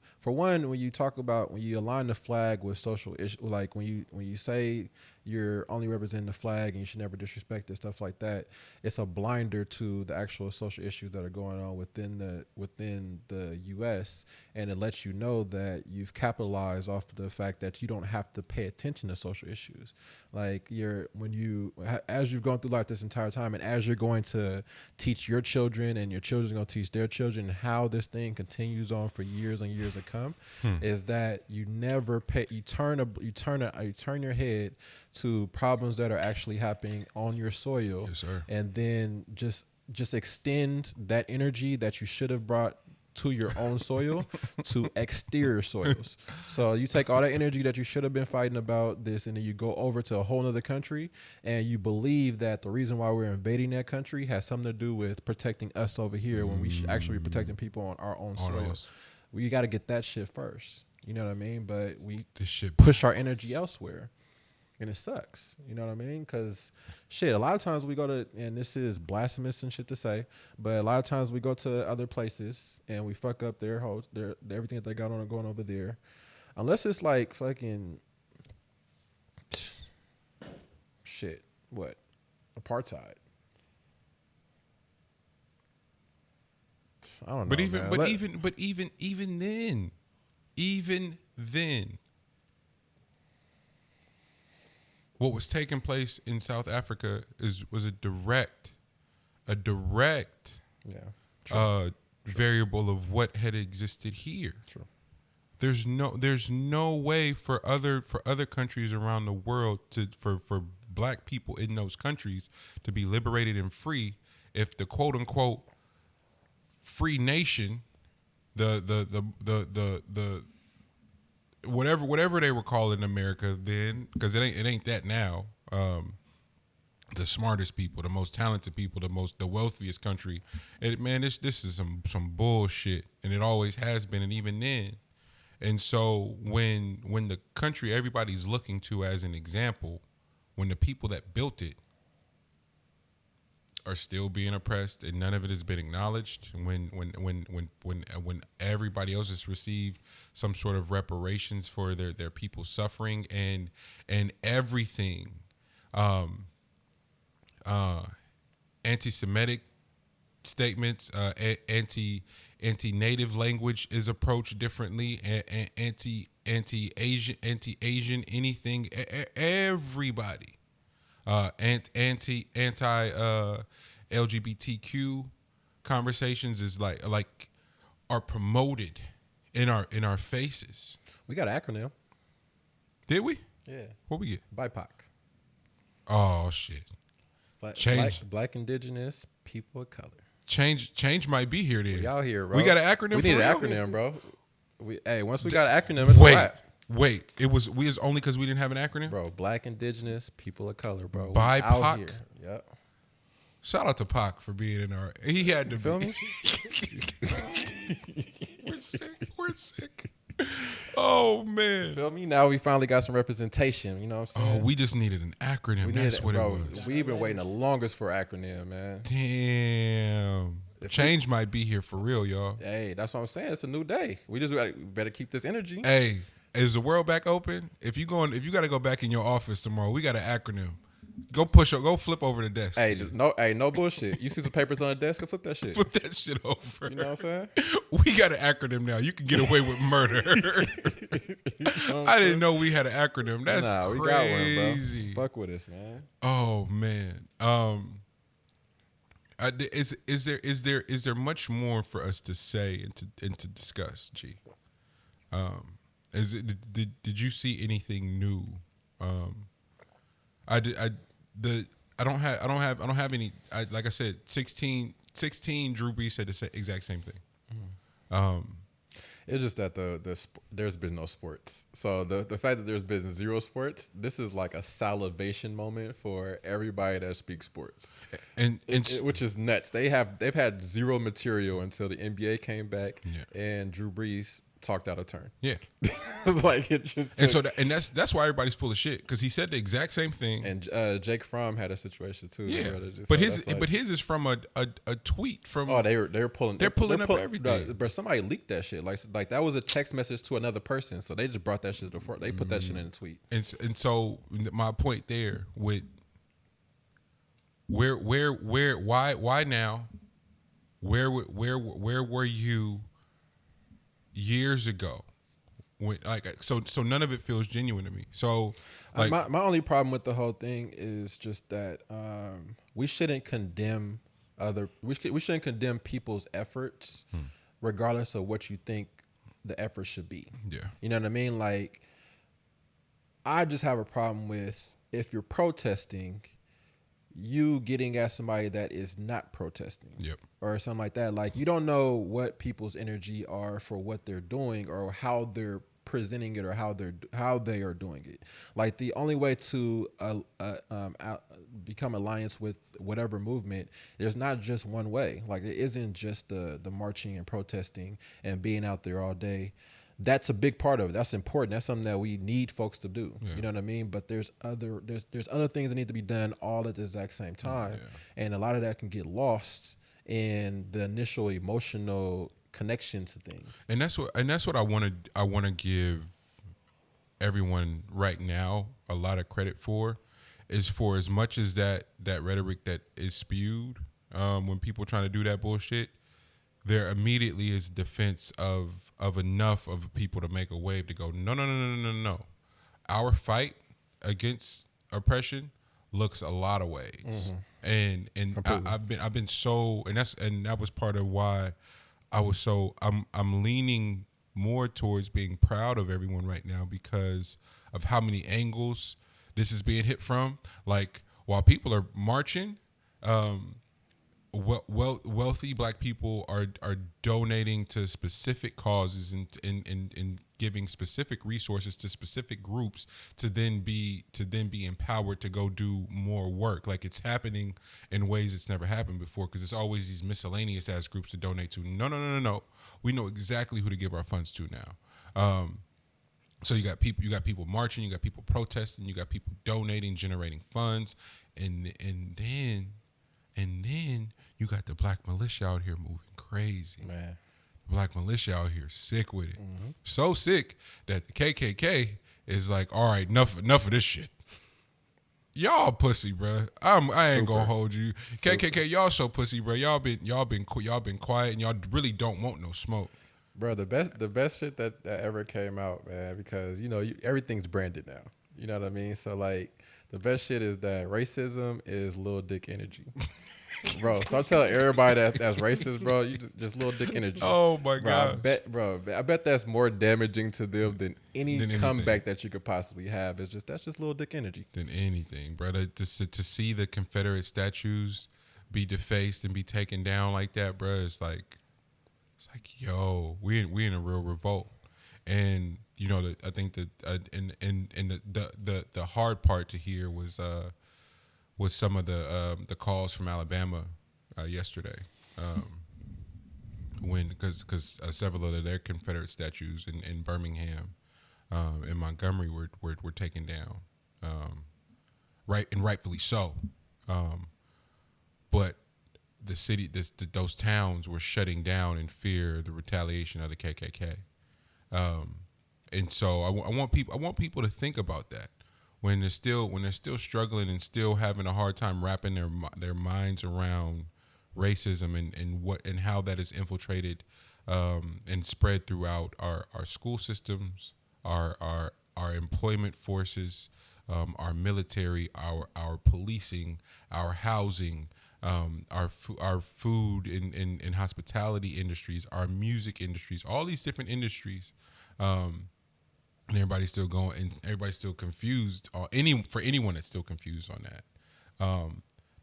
talk about when you align the flag with social issue, like when you say you're only representing the flag and you should never disrespect it, stuff like that, it's a blinder to the actual social issues that are going on within the US, and it lets you know that you've capitalized off the fact that you don't have to pay attention to social issues. Like as you've gone through life this entire time, and as you're going to teach your children and your children's going to teach their children, how this thing continues on for years and years to come, is that you never pay. You turn your head to problems that are actually happening on your soil, yes, sir. And then just extend that energy that you should have brought to your own soil to exterior soils. So you take all that energy that you should have been fighting about this, and then you go over to a whole other country, and you believe that the reason why we're invading that country has something to do with protecting us over here, when we should actually be protecting people on our own soil. We got to get that shit first. You know what I mean? But we push our energy elsewhere. And it sucks, you know what I mean? Because, shit, a lot of times we go to, and this is blasphemous and shit to say, but a lot of times we go to other places and we fuck up their everything that they got on going over there. Unless it's like fucking, shit, what? Apartheid. I don't know. Even then. What was taking place in South Africa was a direct variable of what had existed here. True. There's no way for other countries around the world for black people in those countries to be liberated and free if the quote unquote free nation, the whatever they were calling America then, because it ain't that now. The smartest people, the most talented people, the wealthiest country. This is some bullshit, and it always has been, and even then. And so when the country everybody's looking to as an example, when the people that built it are still being oppressed and none of it has been acknowledged, when everybody else has received some sort of reparations for their people suffering and everything, anti-Semitic statements, anti-native language is approached differently, anti-Asian anything, everybody. Anti LGBTQ conversations is like are promoted in our faces. We got an acronym. Did we? Yeah. What we get? BIPOC. Oh shit. Black Indigenous People of Color. Change might be here then. We out here, bro. We got an acronym. We need an real? acronym, bro. Once we got an acronym, it's a wrap. Wait, it was only because we didn't have an acronym? Bro, Black Indigenous People of Color, bro. BIPOC? Yep. Shout out to Pac for being in our... He had to feel me? We're sick. Oh, man. Feel me? Now we finally got some representation, you know what I'm saying? Oh, we just needed an acronym. That's what it was. We've been waiting the longest for an acronym, man. Damn. Change might be here for real, y'all. Hey, that's what I'm saying. It's a new day. We just better keep this energy. Hey. Is the world back open? If you got to go back in your office tomorrow, we got an acronym. Go flip over the desk. Hey, no bullshit. You see some papers on the desk, go flip that shit. Flip that shit over. You know what I'm saying? We got an acronym now. You can get away with murder. I didn't know we had an acronym. That's crazy. We got one, bro. Fuck with us, man. Oh man. Is there much more for us to say and to discuss, G? Did you see anything new? I don't have any. Like I said, 16 Drew Brees said the exact same thing. It's just that there's been no sports. So the fact that there's been zero sports, this is like a salivation moment for everybody that speaks sports, and which is nuts. They've had zero material until the NBA came back, and Drew Brees talked out of turn. Yeah. Like it just. And so that's why everybody's full of shit, because he said the exact same thing. And Jake Fromm had a situation too. Yeah, just, but his is from a tweet from. Oh, they're pulling up everything. But somebody leaked that shit. Like that was a text message to another person, so they just brought that shit to the front. They put that shit in a tweet. And so my point there with why now? Where were you years ago? When, so none of it feels genuine to me. So like my only problem with the whole thing is just that we shouldn't condemn we shouldn't condemn people's efforts regardless of what you think the effort should be. Yeah. You know what I mean? Like, I just have a problem with, if you're protesting, you getting at somebody that is not protesting. Yep. Or something like that. Like, you don't know what people's energy are for what they're doing, or how they're presenting it, or how they are doing it. Like, the only way to become alliance with whatever movement, there's not just one way. Like, it isn't just the marching and protesting and being out there all day. That's a big part of it. That's important. That's something that we need folks to do. Yeah. You know what I mean? But there's other things that need to be done all at the exact same time. Yeah. And a lot of that can get lost in the initial emotional connection to things. And that's what I want to give everyone right now a lot of credit for, is for as much as that rhetoric that is spewed when people trying to do that bullshit, there immediately is defense of enough of people to make a wave to go, no. Our fight against oppression looks a lot of ways. Mm-hmm. And I've been so, and that was part of why I was so, I'm leaning more towards being proud of everyone right now, because of how many angles this is being hit from. Like, while people are marching, wealthy Black people are donating to specific causes and giving specific resources to specific groups to then be empowered to go do more work. Like, it's happening in ways it's never happened before, because it's always these miscellaneous ass groups to donate to. No. We know exactly who to give our funds to now. So you got people marching, you got people protesting, you got people donating, generating funds, and then you got the Black militia out here moving crazy. Man. The Black militia out here sick with it. Mm-hmm. So sick that the KKK is like, all right, enough of this shit. Y'all pussy, bro. I ain't gonna hold you. Super. KKK, y'all so pussy, bro. Y'all been quiet, and y'all really don't want no smoke. Bro, the best shit that ever came out, man, because everything's branded now. You know what I mean? So, like, the best shit is that racism is little dick energy. Bro, stop telling everybody that's racist, bro. You just little dick energy. Oh my god, I bet that's more damaging to them than any comeback that you could possibly have. That's just little dick energy. Than anything, brother. To see the Confederate statues be defaced and be taken down like that, bro. It's like, yo, we in a real revolt. And I think that the hard part to hear was some of the calls from Alabama yesterday, because several of their Confederate statues in Birmingham and Montgomery were taken down, rightfully so, but the city, those towns were shutting down in fear of the retaliation of the KKK. And so I want people to think about that when they're still struggling and still having a hard time wrapping their minds around racism and how that is infiltrated and spread throughout our school systems, our employment forces, our military, our policing, our housing, our food and hospitality industries, our music industries, all these different industries. And everybody's still going, and everybody's still confused. For anyone that's still confused on that,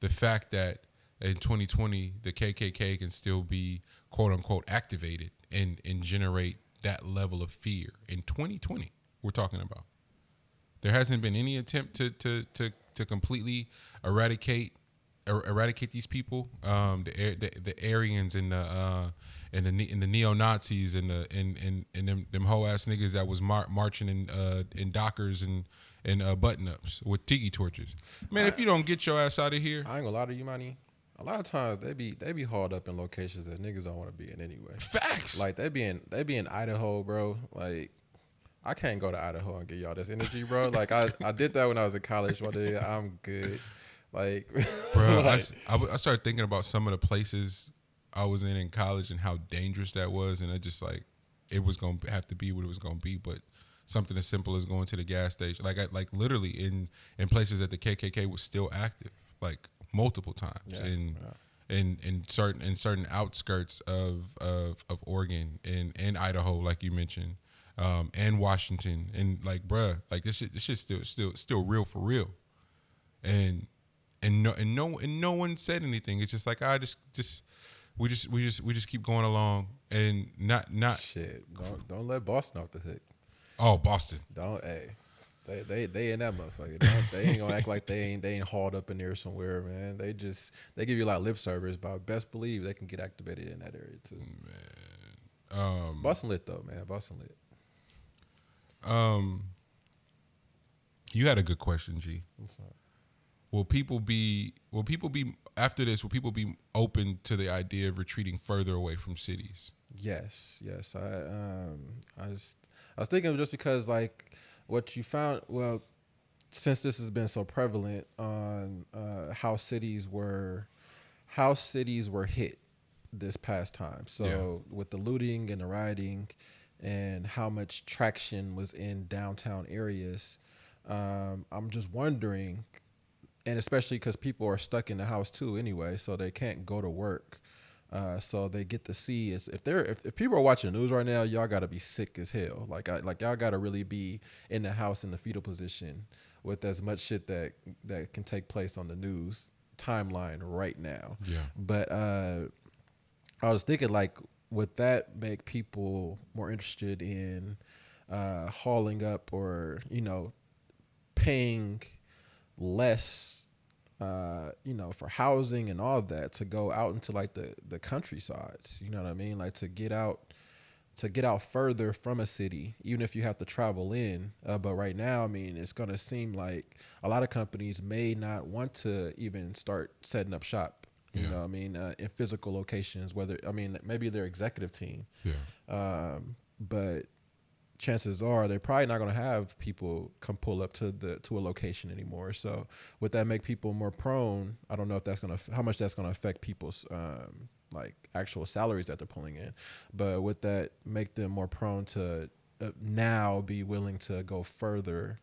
the fact that in 2020 the KKK can still be quote unquote activated and generate that level of fear in 2020, we're talking about. There hasn't been any attempt to completely eradicate eradicate these people, the Aryans and the neo Nazis and them whole ass niggas that was marching in Dockers and button ups with tiki torches. Man, if you don't get your ass out of here, I ain't gonna lie to you, money. A lot of times they be hauled up in locations that niggas don't want to be in anyway. Facts. Like they be in Idaho, bro. Like I can't go to Idaho and get y'all this energy, bro. Like I did that when I was in college. One day I'm good. Like, bro, like, I started thinking about some of the places I was in college and how dangerous that was, and I just like it was gonna have to be what it was gonna be, but. Something as simple as going to the gas station, like literally in places that the KKK was still active, like multiple times, in certain outskirts of Oregon and Idaho, like you mentioned, and Washington, and like bruh, like this shit still real for real, and no one said anything. It's just like we just keep going along and not shit. Don't let Boston off the hook. Oh, Boston. Don't they in that motherfucker. They ain't gonna act like they ain't hauled up in there somewhere, man. They give you a lot of lip service, but best believe they can get activated in that area too. Man. Boston lit though, man. Boston lit. You had a good question, G. Will people be after this? Will people be open to the idea of retreating further away from cities? Yes. I was thinking just because like what you found. Well, since this has been so prevalent on how cities were hit this past time. So with the looting and the rioting, and how much traction was in downtown areas, I'm just wondering. And especially because people are stuck in the house too anyway, so they can't go to work. So they get to see if people are watching the news right now, y'all gotta be sick as hell. Like y'all gotta really be in the house in the fetal position with as much shit that can take place on the news timeline right now. Yeah. But I was thinking like, would that make people more interested in hauling up or paying less for housing and all that to go out into like the countrysides, you know what I mean? Like to get out further from a city, even if you have to travel in. But right now, I mean, it's going to seem like a lot of companies may not want to even start setting up shop, you know what I mean, in physical locations, maybe their executive team. Yeah. But chances are they're probably not going to have people come pull up to a location anymore. So would that make people more prone? I don't know if how much that's going to affect people's like actual salaries that they're pulling in, but would that make them more prone to now be willing to go further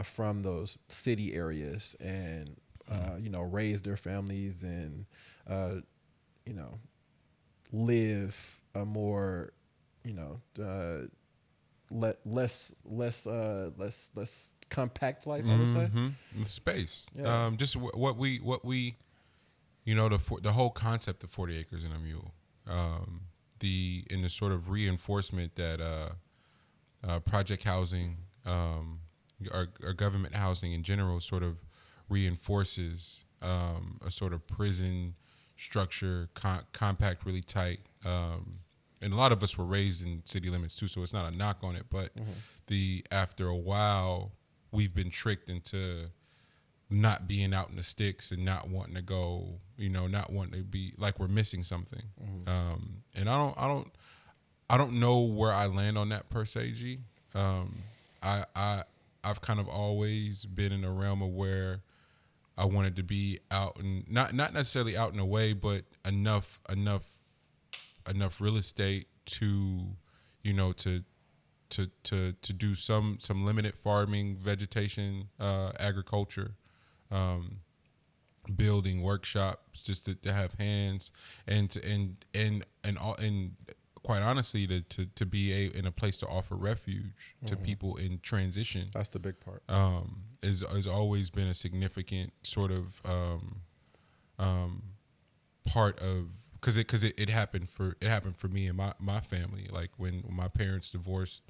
from those city areas and raise their families and live a more less compact life, I would say. Space. Yeah. Just what we the whole concept of 40 acres and a mule. The sort of reinforcement that project housing, our government housing in general, sort of reinforces a sort of prison structure, compact, really tight. And a lot of us were raised in city limits too, so it's not a knock on it. But after a while, we've been tricked into not being out in the sticks and not wanting to go, not wanting to be like we're missing something. And I don't know where I land on that per se, G. I've kind of always been in a realm of where I wanted to be out and not necessarily out and away, but enough real estate to do some limited farming, vegetation, agriculture, building workshops, just to have hands and quite honestly to be in a place to offer refuge to people in transition. That's the big part. Has always been a significant sort of part of. Because it happened for me and my family. Like when my parents divorced,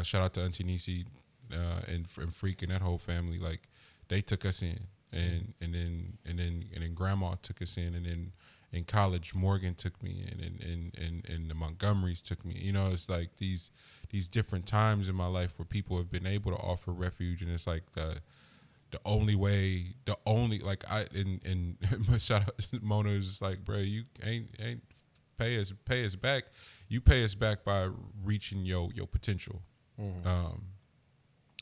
shout out to Auntie Nisi and Freak and that whole family. Like they took us in, and then grandma took us in, and then in college Morgan took me in, and the Montgomerys took me. You know, it's like these different times in my life where people have been able to offer refuge, and it's like the only way, like I and shout out Mona is just like, bro, you ain't pay us back. You pay us back by reaching your potential, and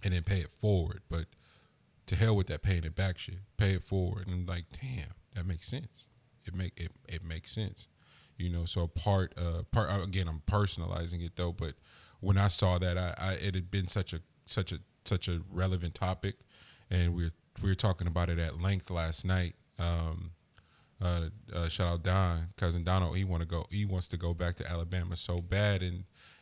then pay it forward. But to hell with that paying it back shit. Pay it forward, and like, damn, that makes sense. It makes sense, you know. So part again, I'm personalizing it though, but when I saw that, it had been such a relevant topic, and we were talking about it at length last night. Shout out Don, cousin Donald. He wants to go back to Alabama so bad,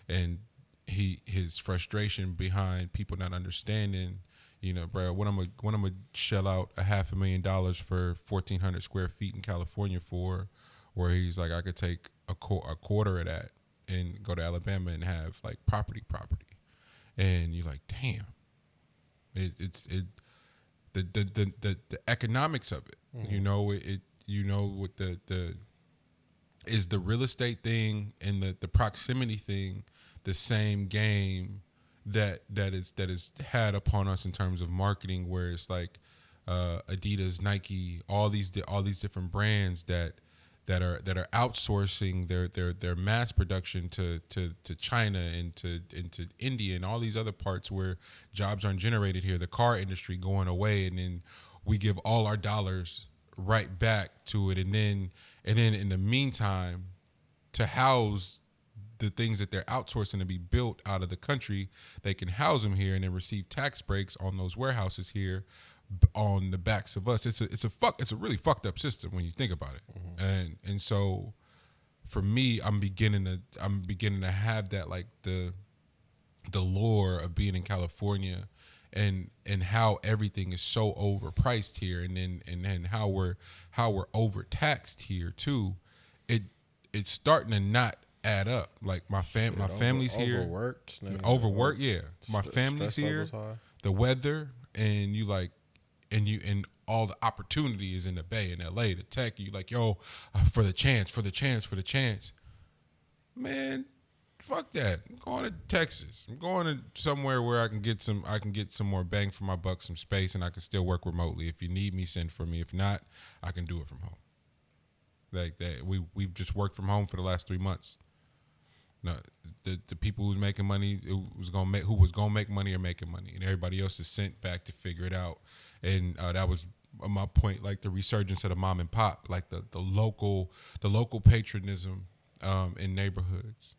and his frustration behind people not understanding. You know, bro, when I'm gonna shell out $500,000 for 1,400 square feet in California for, where he's like, I could take a quarter of that and go to Alabama and have like property, and you're like, damn, the economics of it, you know, what the is the real estate thing and the proximity thing the same game that is had upon us in terms of marketing, where it's like Adidas, Nike, all these different brands that are outsourcing their mass production to China and to India and all these other parts where jobs aren't generated here. The car industry going away, and then we give all our dollars right back to it, and then in the meantime, to house the things that they're outsourcing to be built out of the country, they can house them here and then receive tax breaks on those warehouses here on the backs of us. It's a really fucked up system when you think about it. And so for me, I'm beginning to have that, like the lore of being in California and how everything is so overpriced here, and then how we're overtaxed here too. It's starting to not add up. Like my family's here. Overworked, yeah. My family's here. The weather, and and all the opportunity is in the Bay in LA, the tech. You like, yo, for the chance. Man, fuck that. I'm going to Texas. I'm going to somewhere where I can get some more bang for my buck, some space, and I can still work remotely. If you need me, send for me. If not, I can do it from home. Like that, we've just worked from home for the last 3 months. No, the people who's making money, who was gonna make money are making money, and everybody else is sent back to figure it out. And that was my point, like the resurgence of the mom and pop, like the local patronism in neighborhoods.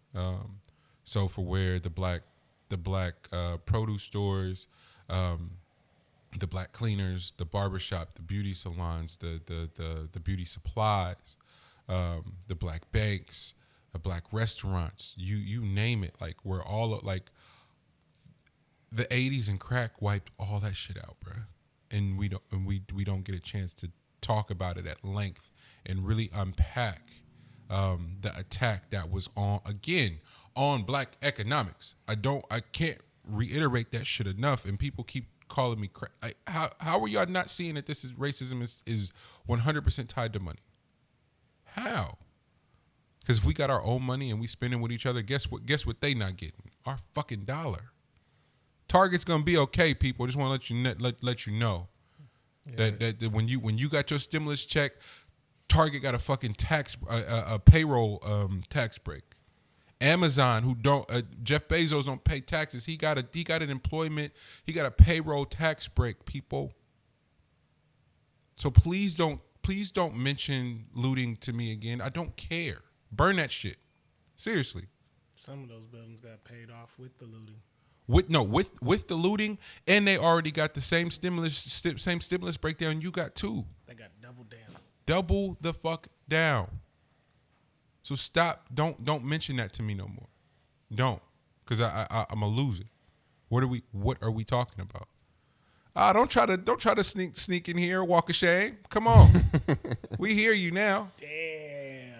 So for where the black produce stores, the black cleaners, the barbershop, the beauty salons, the beauty supplies, the black banks, the black restaurants, you name it. Like we're all like the 80s and crack wiped all that shit out, bro. And we don't get a chance to talk about it at length and really unpack the attack that was on black economics. I can't reiterate that shit enough, and people keep calling me crack. How are y'all not seeing that this is racism is 100% tied to money? How? Because if we got our own money and we spending with each other, guess what they not getting? Our fucking dollar. Target's gonna be okay, people. I just want to let you know that when you got your stimulus check, Target got a fucking a payroll tax break. Amazon, who don't Jeff Bezos don't pay taxes, he got an employment, he got a payroll tax break, people. So please don't mention looting to me again. I don't care. Burn that shit. Seriously. Some of those buildings got paid off with the looting. With the looting, and they already got the same stimulus breakdown you got too. They got double down. Double the fuck down. So stop. Don't mention that to me no more. Don't, because I'm gonna lose it. What are we talking about? Don't try to sneak in here, walk of shame. Come on, we hear you now. Damn.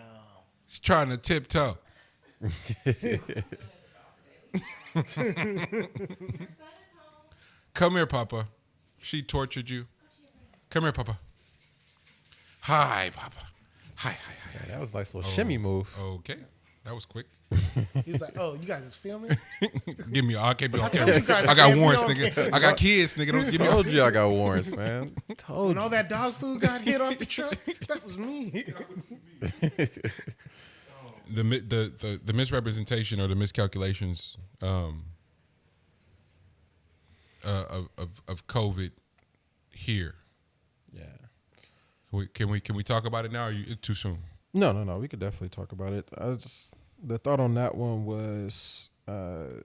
He's trying to tiptoe. Come here, Papa. She tortured you. Come here, Papa. Hi, Papa. Hi. Yeah, that was like a little shimmy move. Okay. That was quick. He was like, "Oh, you guys is filming? Give me, I can't be on told camera. you guys I got can't be warrants, on nigga. camera. I got kids, nigga. Don't give me Told you I got warrants, man. Told When you. all that dog food got hit off the truck, that was me." The misrepresentation or the miscalculations of COVID here. Yeah. Can we talk about it now? Or are you too soon? No. We could definitely talk about it. The thought on that one was, I'm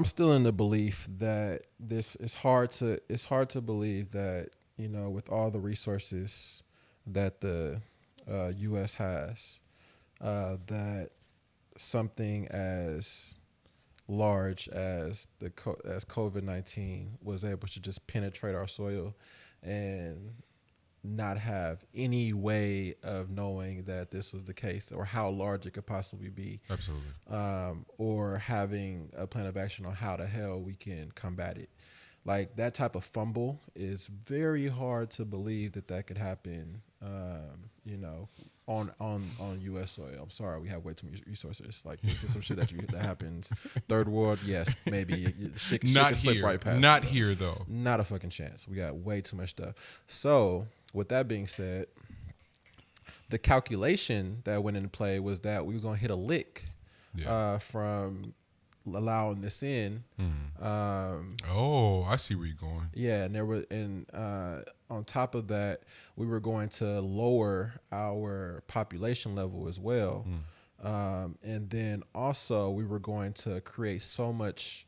still in the belief that it's hard to believe that, you know, with all the resources that the U.S. has, that something as large as as COVID-19 was able to just penetrate our soil and not have any way of knowing that this was the case or how large it could possibly be. Absolutely. Or having a plan of action on how the hell we can combat it. Like, that type of fumble is very hard to believe that could happen, you know, on U.S. soil. I'm sorry, we have way too many resources. Like, this is some shit that happens. Third world, yes, maybe. Shit Not can slip here. right past. Not here, though. Not a fucking chance. We got way too much stuff. So, with that being said, the calculation that went into play was that we was going to hit a lick from allowing this in. I see where you're going. Yeah, and on top of that, we were going to lower our population level as well. And then also we were going to create so much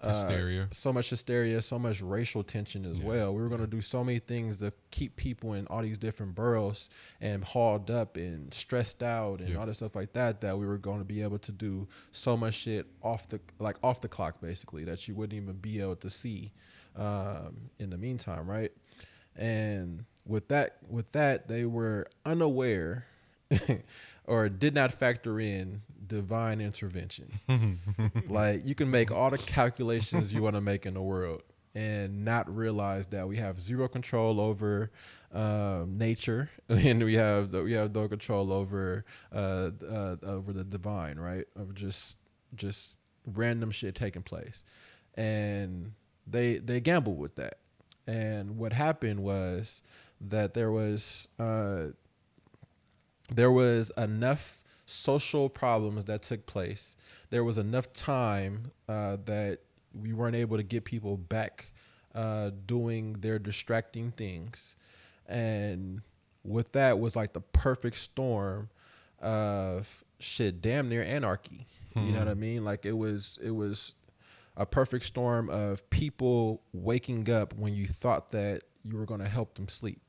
hysteria, so much racial tension as well. We were going to do so many things to keep people in all these different boroughs and hauled up and stressed out and all that stuff like that we were going to be able to do so much shit off the clock, basically, that you wouldn't even be able to see in the meantime, right? And with that they were unaware or did not factor in divine intervention. Like, you can make all the calculations you want to make in the world and not realize that we have zero control over nature, and we have no control over the divine, right? Of just random shit taking place, and they gambled with that. And what happened was that there was enough social problems that took place. There was enough time that we weren't able to get people back doing their distracting things. And with that was like the perfect storm of shit, damn near anarchy. You know what I mean? Like, it was a perfect storm of people waking up when you thought that you were going to help them sleep.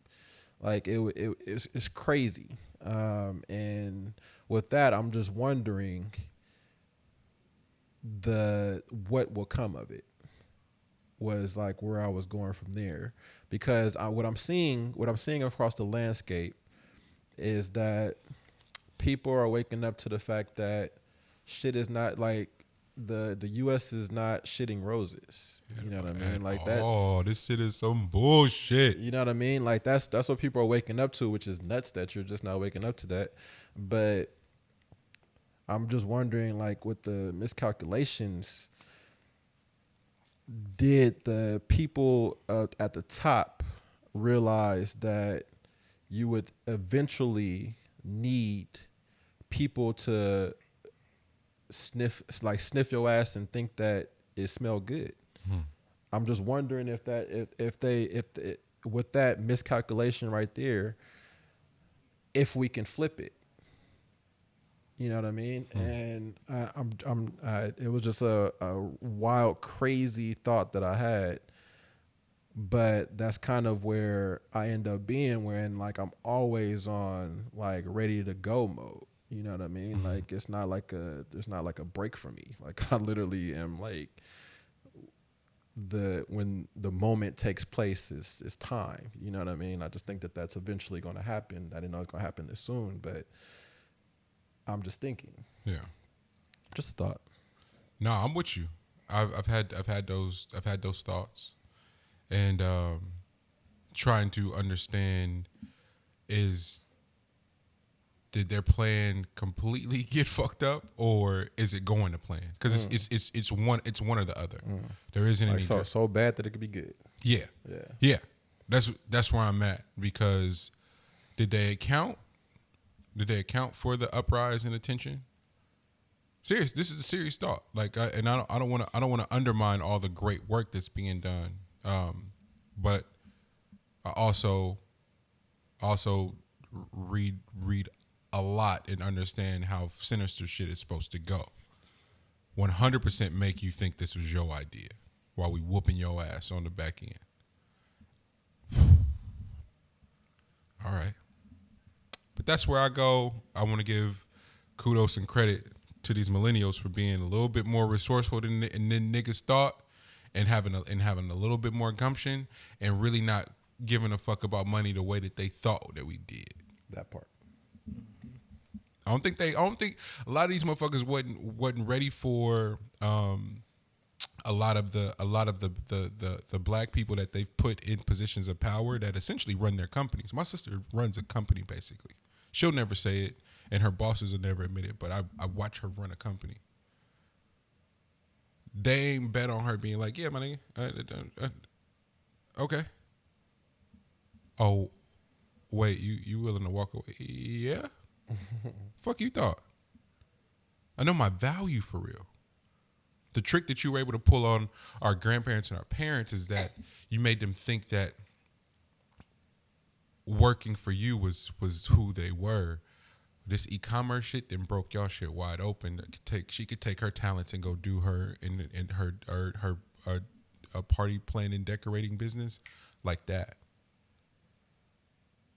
Like, it's crazy. And with that, I'm just wondering what will come of it, was like where I was going from there. Because what I'm seeing across the landscape is that people are waking up to the fact that shit is not like the U.S. is not shitting roses. You know what I mean? Like, this shit is some bullshit. You know what I mean? Like, that's what people are waking up to, which is nuts that you're just not waking up to that. But I'm just wondering, like, with the miscalculations, did the people at the top realize that you would eventually need people to sniff your ass and think that it smelled good? I'm just wondering if with that miscalculation right there, if we can flip it. You know what I mean? And it was just a wild, crazy thought that I had. But that's kind of where I end up being, when, like, I'm always on, like, ready to go mode. You know what I mean? Like, there's not like a break for me. Like, I literally am like, when the moment takes place is time. You know what I mean? I just think that that's eventually going to happen. I didn't know it's going to happen this soon, but I'm just thinking. Yeah. Just a thought. No, I'm with you. I've had those thoughts, and trying to understand did their plan completely get fucked up, or is it going to plan? Because it's one or the other. There isn't like any so bad that it could be good. Yeah. That's where I'm at, because did they account for the uprise in attention? Serious. This is a serious thought. Like, I don't want to undermine all the great work that's being done. But I also read a lot and understand how sinister shit is supposed to go. 100% make you think this was your idea while we whooping your ass on the back end. All right. But that's where I go. I want to give kudos and credit to these millennials for being a little bit more resourceful than niggas thought, and having a little bit more gumption, and really not giving a fuck about money the way that they thought that we did. That part. I don't think a lot of these motherfuckers wasn't ready for a lot of the black people that they've put in positions of power that essentially run their companies. My sister runs a company, basically. She'll never say it, and her bosses will never admit it, but I watch her run a company. They ain't bet on her being like, yeah, my nigga, okay. Oh, wait, you willing to walk away? Yeah. Fuck you thought. I know my value for real. The trick that you were able to pull on our grandparents and our parents is that you made them think that working for you was who they were. This e-commerce shit then broke y'all shit wide open. She could take her talents and go do her in her party planning and decorating business like that.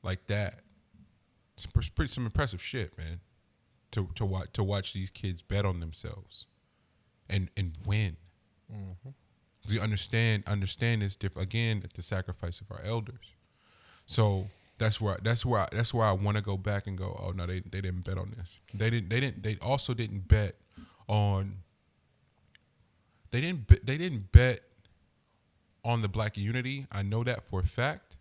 Like that. Some impressive shit, man. To watch these kids bet on themselves and win. Mm-hmm. You understand this again, the sacrifice of our elders. So that's where I want to go back and go, oh no, they didn't bet on this. They also didn't bet on they didn't bet on the black unity. I know that for a fact.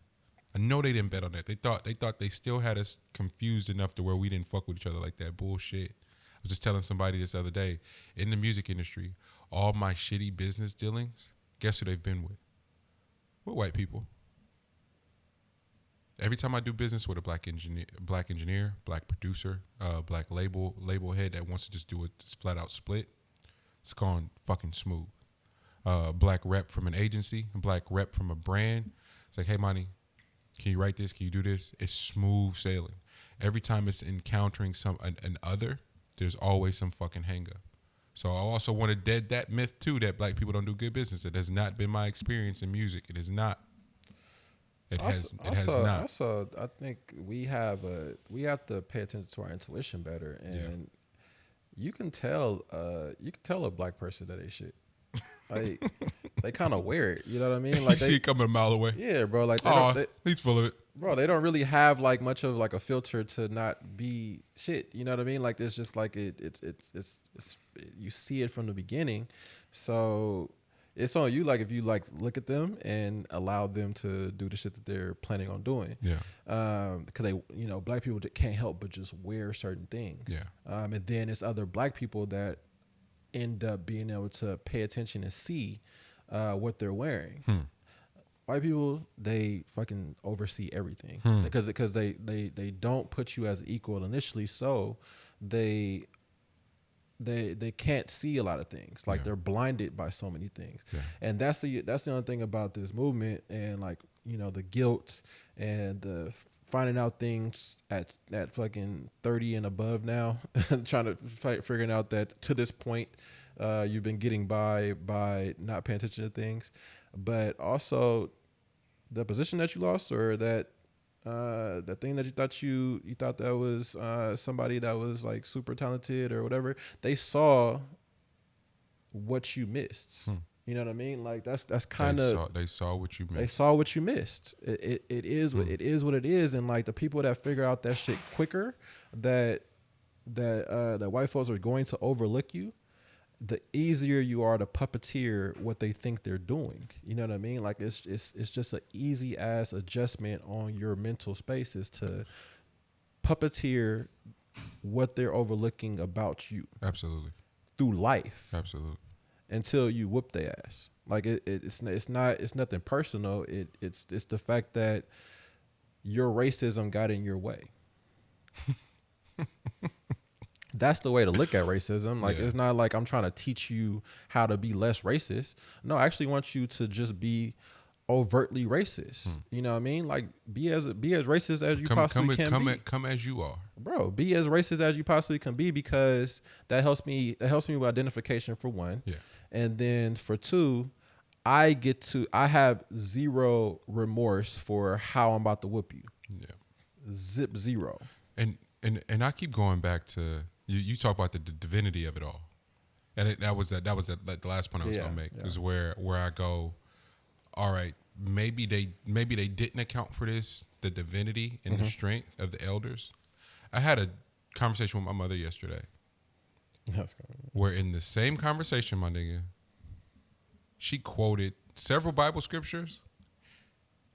I know they didn't bet on that. They thought they still had us confused enough to where we didn't fuck with each other like that. Bullshit. I was just telling somebody this other day, in the music industry, all my shitty business dealings, guess who they've been with? With white people. Every time I do business with a black engineer, black producer, black label head that wants to just do a flat out split, it's gone fucking smooth. Black rep from an agency, black rep from a brand. It's like, hey, Monty, can you write this? Can you do this? It's smooth sailing. Every time it's encountering an other, there's always some fucking hang up. So I also want to dead that myth too, that black people don't do good business. It has not been my experience in music. It is not. It has not. Also, I think we have to pay attention to our intuition better, and you can tell a black person that they shit. Like they kind of wear it, you know what I mean? Like you see it coming a mile away. Yeah, bro. Like he's full of it, bro. They don't really have like much of like a filter to not be shit. You know what I mean? Like it's just like it's you see it from the beginning, so it's on you. Like if you like look at them and allow them to do the shit that they're planning on doing. Yeah. Because they, black people can't help but just wear certain things. Yeah. And then it's other black people that end up being able to pay attention and see what they're wearing. White people, they fucking oversee everything because they don't put you as equal initially, so they can't see a lot of things. Like they're blinded by so many things, and that's the only thing about this movement, and like the guilt and the finding out things at fucking 30 and above now, trying to figuring out that to this point you've been getting by not paying attention to things, but also the position that you lost, or that the thing that you thought that was somebody that was like super talented or whatever. They saw what you missed. You know what I mean? Like that's kind of they saw what you missed. They saw what you missed. It is what it is, and like the people that figure out that shit quicker, that white folks are going to overlook you, the easier you are to puppeteer what they think they're doing. You know what I mean? Like it's just an easy ass adjustment on your mental spaces to puppeteer what they're overlooking about you. Absolutely. Through life. Absolutely. Until you whoop their ass. Like it's nothing personal. It's the fact that your racism got in your way. That's the way to look at racism. Like, it's not like I'm trying to teach you how to be less racist. No, I actually want you to just be overtly racist. You know what I mean? Like, be as racist as you possibly can be. Come as you are, bro. Be as racist as you possibly can be, because that helps me with identification, for one. Yeah. And then for two, I have zero remorse for how I'm about to whoop you. Yeah. Zero. And I keep going back to you talk about the divinity of it all, and that was the last point I was gonna make is where I go. All right, maybe they didn't account for the divinity and the strength of the elders. I had a conversation with my mother yesterday, where in the same conversation, my nigga, she quoted several Bible scriptures.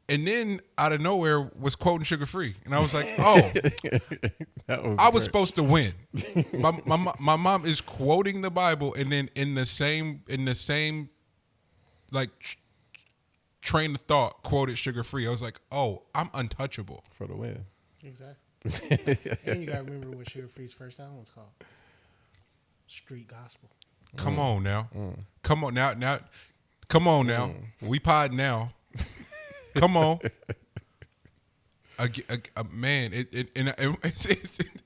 And then out of nowhere was quoting Sugar Free, and I was like, "Oh, I was supposed to win." My mom is quoting the Bible, and then in the same like train of thought quoted Sugar Free. I was like, "Oh, I'm untouchable for the win." Exactly. And you gotta remember what Sugar Free's first album was called. Street Gospel. Come on now, come on now, come on now. We pod now. Come on, man!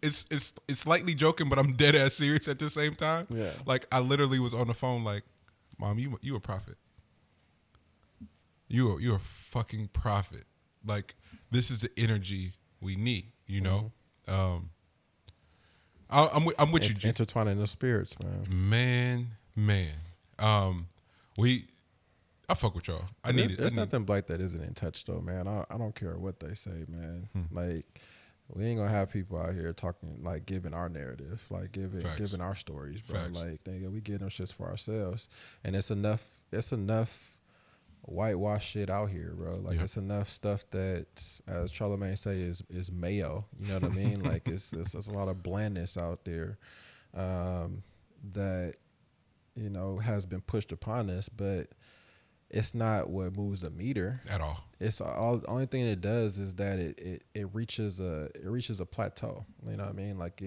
It's slightly joking, but I'm dead ass serious at the same time. Yeah, like I literally was on the phone, like, "Mom, you a prophet. You a fucking prophet. Like, this is the energy we need. You know." I'm with you, G. Intertwining the spirits, man. I fuck with y'all. There's nothing black that isn't in touch, though, man. I don't care what they say, man. Like, we ain't gonna have people out here talking, like, giving our narrative, like giving our stories, bro. Facts. Like, we get them shits for ourselves, and it's enough whitewash shit out here, bro. Like, it's enough stuff that, as Charlemagne say, is mayo. You know what I mean? Like, it's a lot of blandness out there that, you know, has been pushed upon us, but it's not what moves the meter at all. It's all. The only thing it does is that it reaches a plateau. You know what I mean? Like,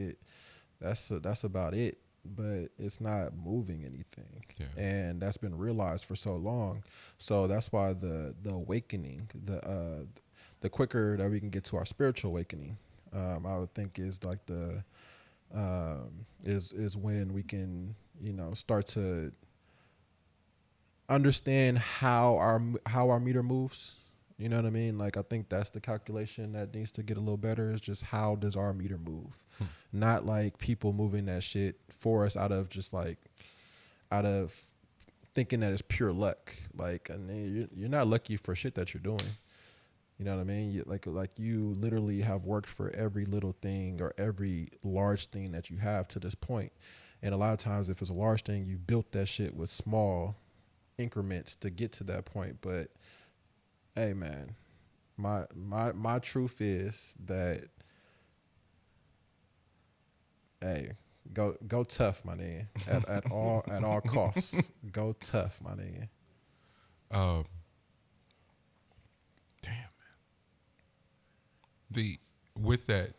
that's about it. But it's not moving anything, and that's been realized for so long. So that's why the awakening, the quicker that we can get to our spiritual awakening, I would think is like is when we can, you know, start to understand how our meter moves. You know what I mean? Like, I think that's the calculation that needs to get a little better, is just how does our meter move? Not like people moving that shit for us out of thinking that it's pure luck. Like, and you're not lucky for shit that you're doing. You know what I mean? Like you literally have worked for every little thing or every large thing that you have to this point. And a lot of times, if it's a large thing, you built that shit with small increments to get to that point. But hey, man, my truth is that, hey, go tough, my nigga. At all costs, go tough, my nigga. Damn, man. With that,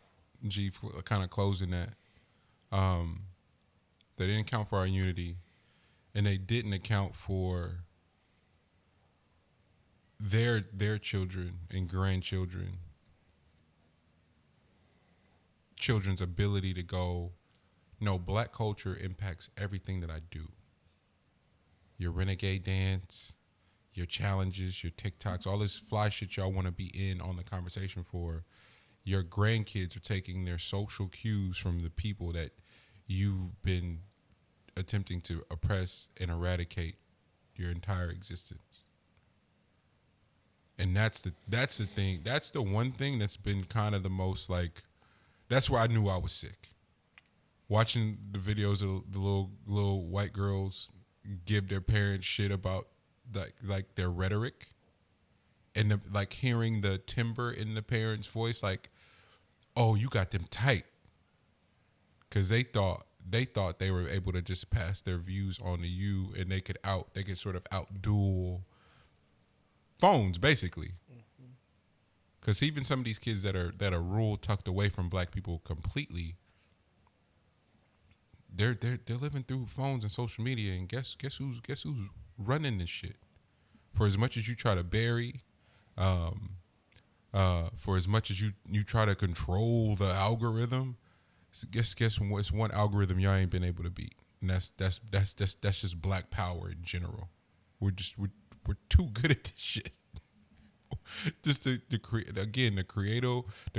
G, kind of closing that, they didn't account for our unity, and they didn't account for their children and grandchildren, children's ability to go, no, black culture impacts everything that I do. Your renegade dance, your challenges, your TikToks, all this fly shit y'all want to be in on the conversation for. Your grandkids are taking their social cues from the people that you've been attempting to oppress and eradicate your entire existence. And that's the thing. That's the one thing that's been kind of the most, like, that's where I knew I was sick. watching the videos of the little white girls give their parents shit about like their rhetoric, and like hearing the timbre in the parents' voice, like, "Oh, you got them tight," because they thought they were able to just pass their views on to you, and they could sort of outduel phones basically. Because even some of these kids that are rural, tucked away from black people completely, they're living through phones and social media, and guess who's running this shit? For as much as you try to bury, for as much as you try to control the algorithm, guess what's one algorithm y'all ain't been able to beat, and that's just black power in general. We're too good at this shit. Just the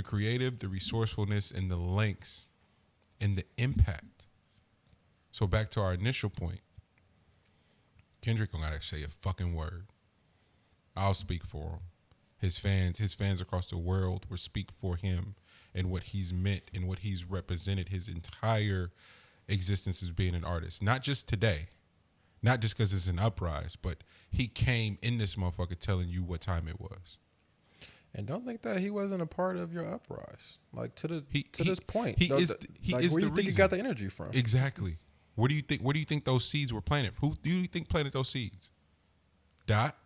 creative, the resourcefulness, and the lengths, and the impact. So back to our initial point, Kendrick don't gotta say a fucking word. I'll speak for him. His fans across the world will speak for him and what he's meant and what he's represented his entire existence as being an artist. Not just today, not just because it's an uprise, but he came in this motherfucker telling you what time it was. And don't think that he wasn't a part of your uprise. Like to this point, he where is the do you think he reason. got the energy from? Exactly. Where do you think those seeds were planted? Who do you think planted those seeds? Dot.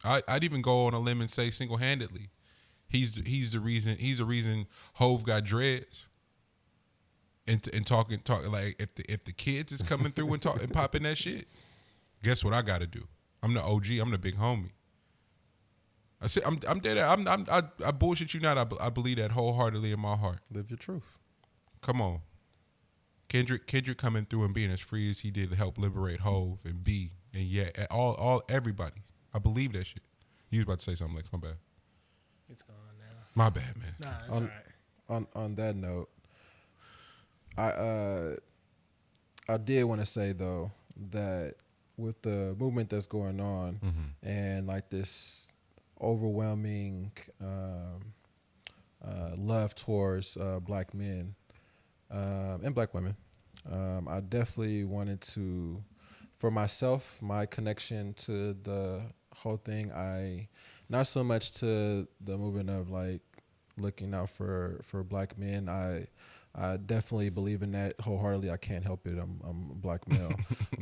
I'd even go on a limb and say single-handedly, he's the reason Hove got dreads. And talking like if the kids is coming through and popping that shit, guess what I got to do? I'm the OG. I'm the big homie. I said I'm dead. I bullshit you not. I believe that wholeheartedly in my heart. Live your truth. Come on, Kendrick coming through and being as free as he did to help liberate Hove and B and all everybody. I believe that shit. You was about to say something, Lex. My bad. It's gone now. My bad, man. Nah, it's all right. On that note, I did want to say though that with the movement that's going on and like this overwhelming love towards black men and black women, I definitely wanted to, for myself, my connection to the whole thing, not so much to the movement of like looking out for black men. I definitely believe in that wholeheartedly. I can't help it. I'm a black male,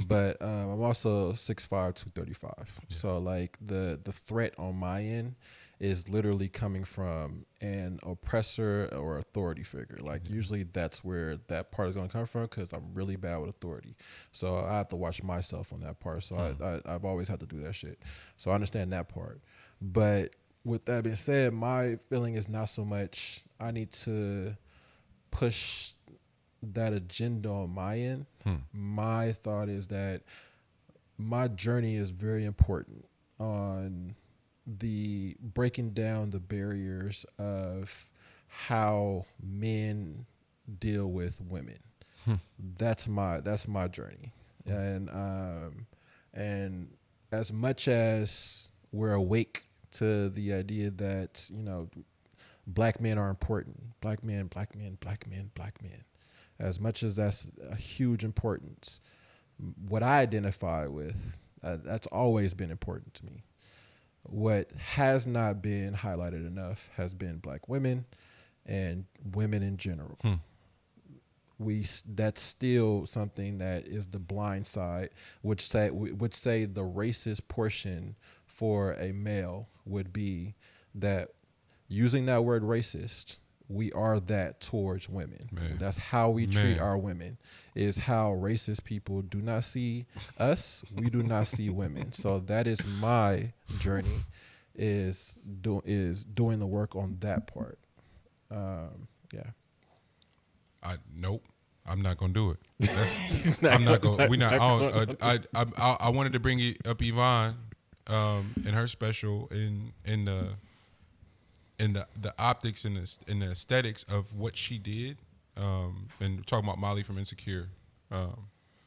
but I'm also 6'5", 235. Yeah. So like the threat on my end is literally coming from an oppressor or authority figure. Like usually that's where that part is going to come from because I'm really bad with authority. So I have to watch myself on that part. So I've always had to do that shit. So I understand that part. But with that being said, my feeling is not so much I need to push that agenda on my end. My thought is that my journey is very important on the breaking down the barriers of how men deal with women. That's my journey. And as much as we're awake to the idea that, you know, black men are important. Black men. As much as that's a huge importance, what I identify with, that's always been important to me. What has not been highlighted enough has been black women and women in general. That's still something that is the blind side, would say the racist portion for a male would be that using that word racist, we are that towards women. Man. That's how we treat our women, is how racist people do not see us. We do not see women. So that is my journey, is doing the work on that part. Yeah. Nope. I'm not gonna do it. I'm not gonna. We not. I wanted to bring up Yvonne, in her special in the optics and the aesthetics of what she did, and talking about Molly from Insecure. Oh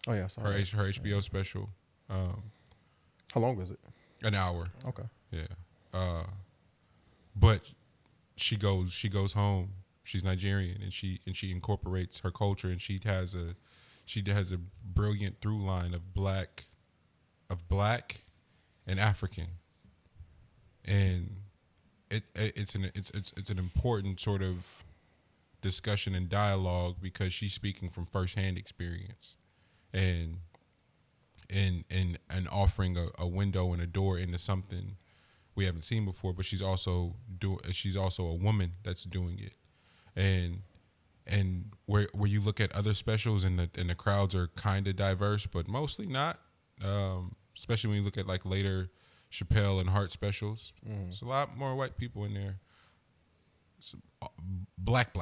yeah, sorry. Her HBO special. How long was it? An hour. Okay. Yeah. But she goes home. She's Nigerian, and she incorporates her culture, and she has a brilliant through line of black and African, and it's an important sort of discussion and dialogue because she's speaking from firsthand experience, and offering a window and a door into something we haven't seen before. But she's also a woman that's doing it, and where you look at other specials and the crowds are kind of diverse, but mostly not. Especially when you look at like later Chappelle and Hart specials, there's a lot more white people in there. It's black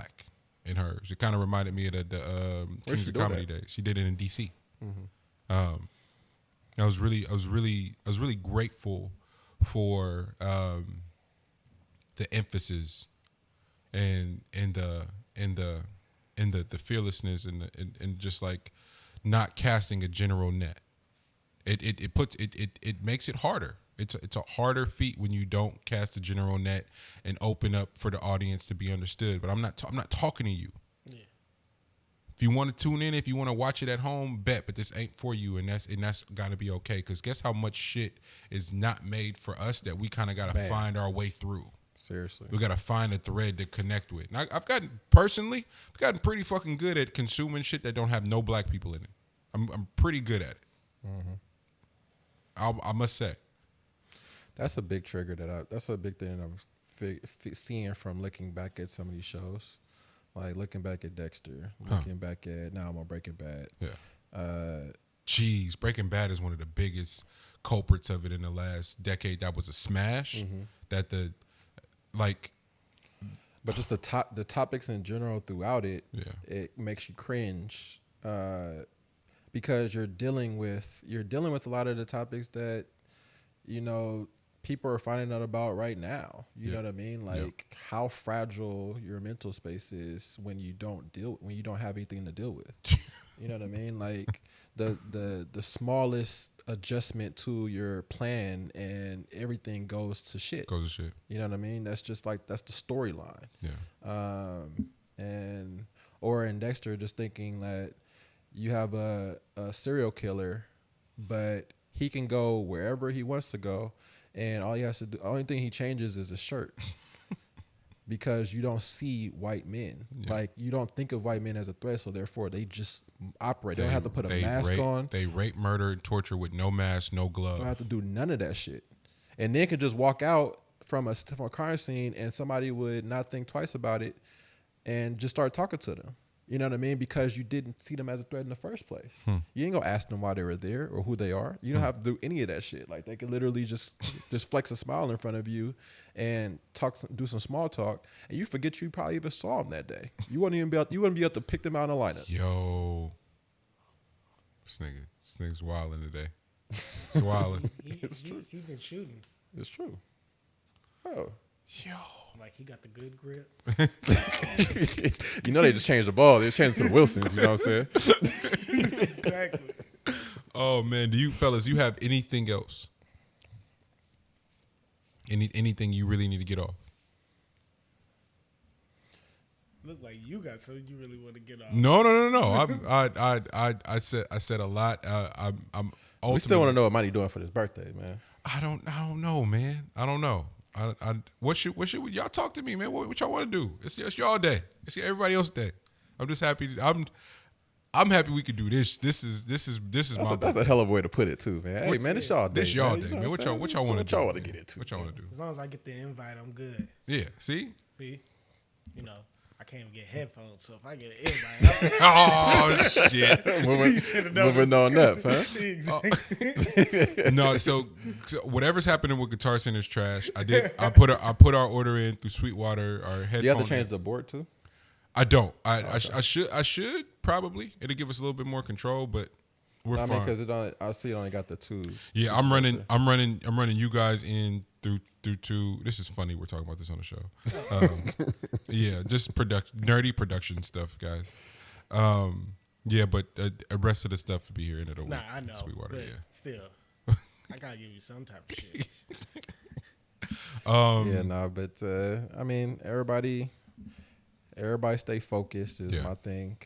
in hers. It kind of reminded me of the Kings of Comedy days. She did it in DC. I was really grateful for the emphasis and the fearlessness and just like not casting a general net. It makes it harder. It's a harder feat when you don't cast a general net and open up for the audience to be understood. But I'm not talking to you. Yeah. If you want to tune in, if you want to watch it at home, bet. But this ain't for you, and that's got to be okay. Because guess how much shit is not made for us that we kind of got to find our way through. Seriously, we got to find a thread to connect with. And I've gotten pretty fucking good at consuming shit that don't have no black people in it. I'm pretty good at it. I must say. That's a big trigger that's a big thing that I'm seeing from looking back at some of these shows, like looking back at Dexter, looking back at now I'm on Breaking Bad. Yeah. Breaking Bad is one of the biggest culprits of it in the last decade. That was a smash. But just the topics in general throughout it, it makes you cringe, because you're dealing with a lot of the topics that, you know, people are finding out about right now. You know what I mean? Like how fragile your mental space is when you don't have anything to deal with. You know what I mean? Like the smallest adjustment to your plan and everything goes to shit. You know what I mean? That's just like that's the storyline. Or in Dexter, just thinking that you have a serial killer, but he can go wherever he wants to go, and all he has to do, only thing he changes is his shirt. Because you don't see white men. Like, you don't think of white men as a threat, so therefore they just operate. They don't have to put a mask on. They rape, murder, and torture with no mask, no glove. They don't have to do none of that shit. And then could just walk out from a crime scene and somebody would not think twice about it and just start talking to them. You know what I mean? Because you didn't see them as a threat in the first place. You ain't gonna ask them why they were there or who they are. You don't have to do any of that shit. Like, they could literally just flex a smile in front of you and do some small talk, and you forget you probably even saw them that day. You wouldn't be able to pick them out in a lineup. Yo, this nigga's wilding today. He's wilding. It's true. He's been shooting. It's true. Oh. Yo. Like, he got the good grip. You know, they just changed the ball. They just changed it to the Wilsons. You know what I'm saying? Exactly. Oh man, do you fellas? You have anything else? Anything you really need to get off? Look like you got something you really want to get off. No. I said a lot. We still want to know what Monty doing for his birthday, man. I don't know, man. I don't know. What should y'all talk to me, man? What y'all want to do? It's y'all day. It's everybody else's day. I'm just happy. I'm happy we could do this. This is that's a hell of a way to put it too, man. Hey man, it's y'all day. This y'all man. day, man. What y'all want to do? What y'all want to get into? What y'all want to do? As long as I get the invite, I'm good. Yeah. See, you know, I can't even get headphones, so if I get an invite, oh shit. Moving on up, huh? Exactly. No, so whatever's happening with Guitar Center's trash. I put our order in through Sweetwater. Our headphone. You have to change the board too. I don't. I should probably. It'll give us a little bit more control, but we're fine. I mean, because I see it only got the two. Yeah, I'm running you guys in through two. This is funny. We're talking about this on the show. Yeah, just nerdy production stuff, guys. Yeah, but the rest of the stuff will be here in a week. Nah, I know. Sweetwater, but yeah. Still, I gotta give you some type of shit. Yeah, but I mean, everybody everybody stay focused is Yeah. my thing.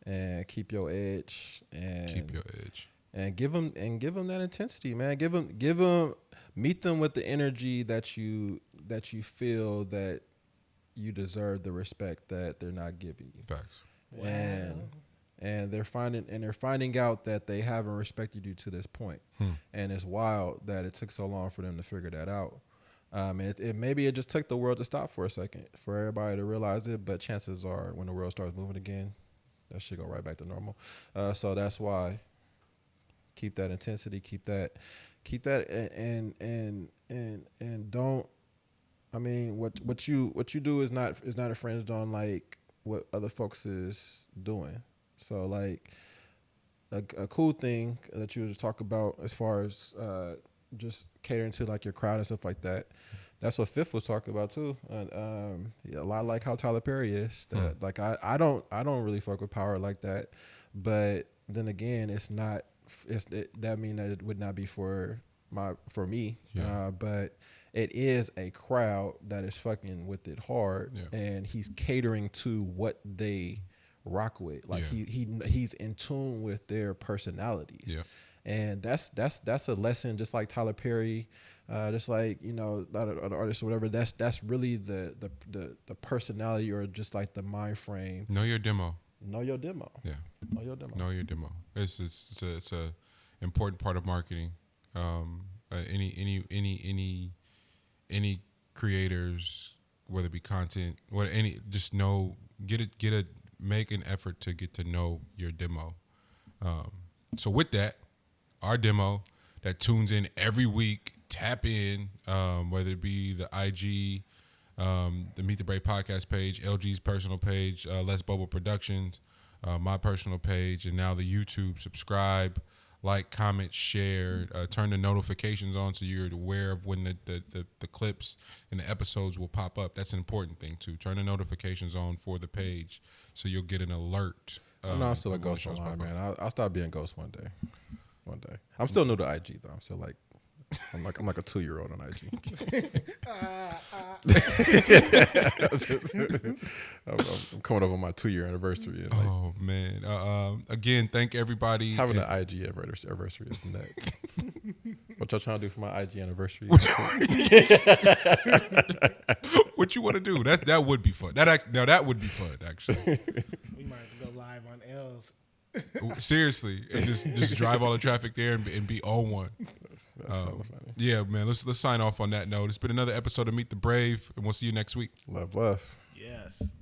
And keep your edge and Keep your edge. and give them that intensity, man. Give them meet them with the energy that you feel that you deserve the respect that they're not giving you. Facts. Wow. And they're finding out that they haven't respected you to this point. And it's wild that it took so long for them to figure that out. Maybe it just took the world to stop for a second for everybody to realize it, but chances are when the world starts moving again, that shit go right back to normal. So that's why keep that intensity, keep that and don't. I mean, what you do is not infringed on like what other folks is doing. So like a cool thing that you just talk about as far as just catering to like your crowd and stuff like that. That's what Fifth was talking about too. A lot like how Tyler Perry is. That, like I don't really fuck with power like that. But then again, it's not. That mean that it would not be for me. Yeah. But it is a crowd that is fucking with it hard, and he's catering to what they rock with. Like he's in tune with their personalities. Yeah. And that's a lesson, just like Tyler Perry, just like, you know, a lot of other artists or whatever. That's really the personality or just like the mind frame. Know your demo. Know your demo. Yeah. Know your demo. Know your demo. It's a important part of marketing. Any creators, whether it be content, make an effort to get to know your demo. So with that, our demo that tunes in every week, tap in, whether it be the IG, the Meet the Brave podcast page, LG's personal page, Less Bubble Productions, my personal page, and now the YouTube. Subscribe, like, comment, share, turn the notifications on so you're aware of when the clips and the episodes will pop up. That's an important thing too. Turn the notifications on for the page so you'll get an alert. I'm still a ghost online, man. I'll stop being ghost one day. I'm still new to IG though. I'm still like I'm like a 2-year-old on IG. I'm coming up on my 2-year anniversary. And like, Oh man! Again, thank everybody. having an IG anniversary is nuts. What y'all trying to do for my IG anniversary? What you want to do? That would be fun. That would be fun actually. We might have to go live on L's. Seriously, and just drive all the traffic there and be on one. That's hella funny. Yeah, man. Let's sign off on that note. It's been another episode of Meet the Brave, and we'll see you next week. Love. Yes.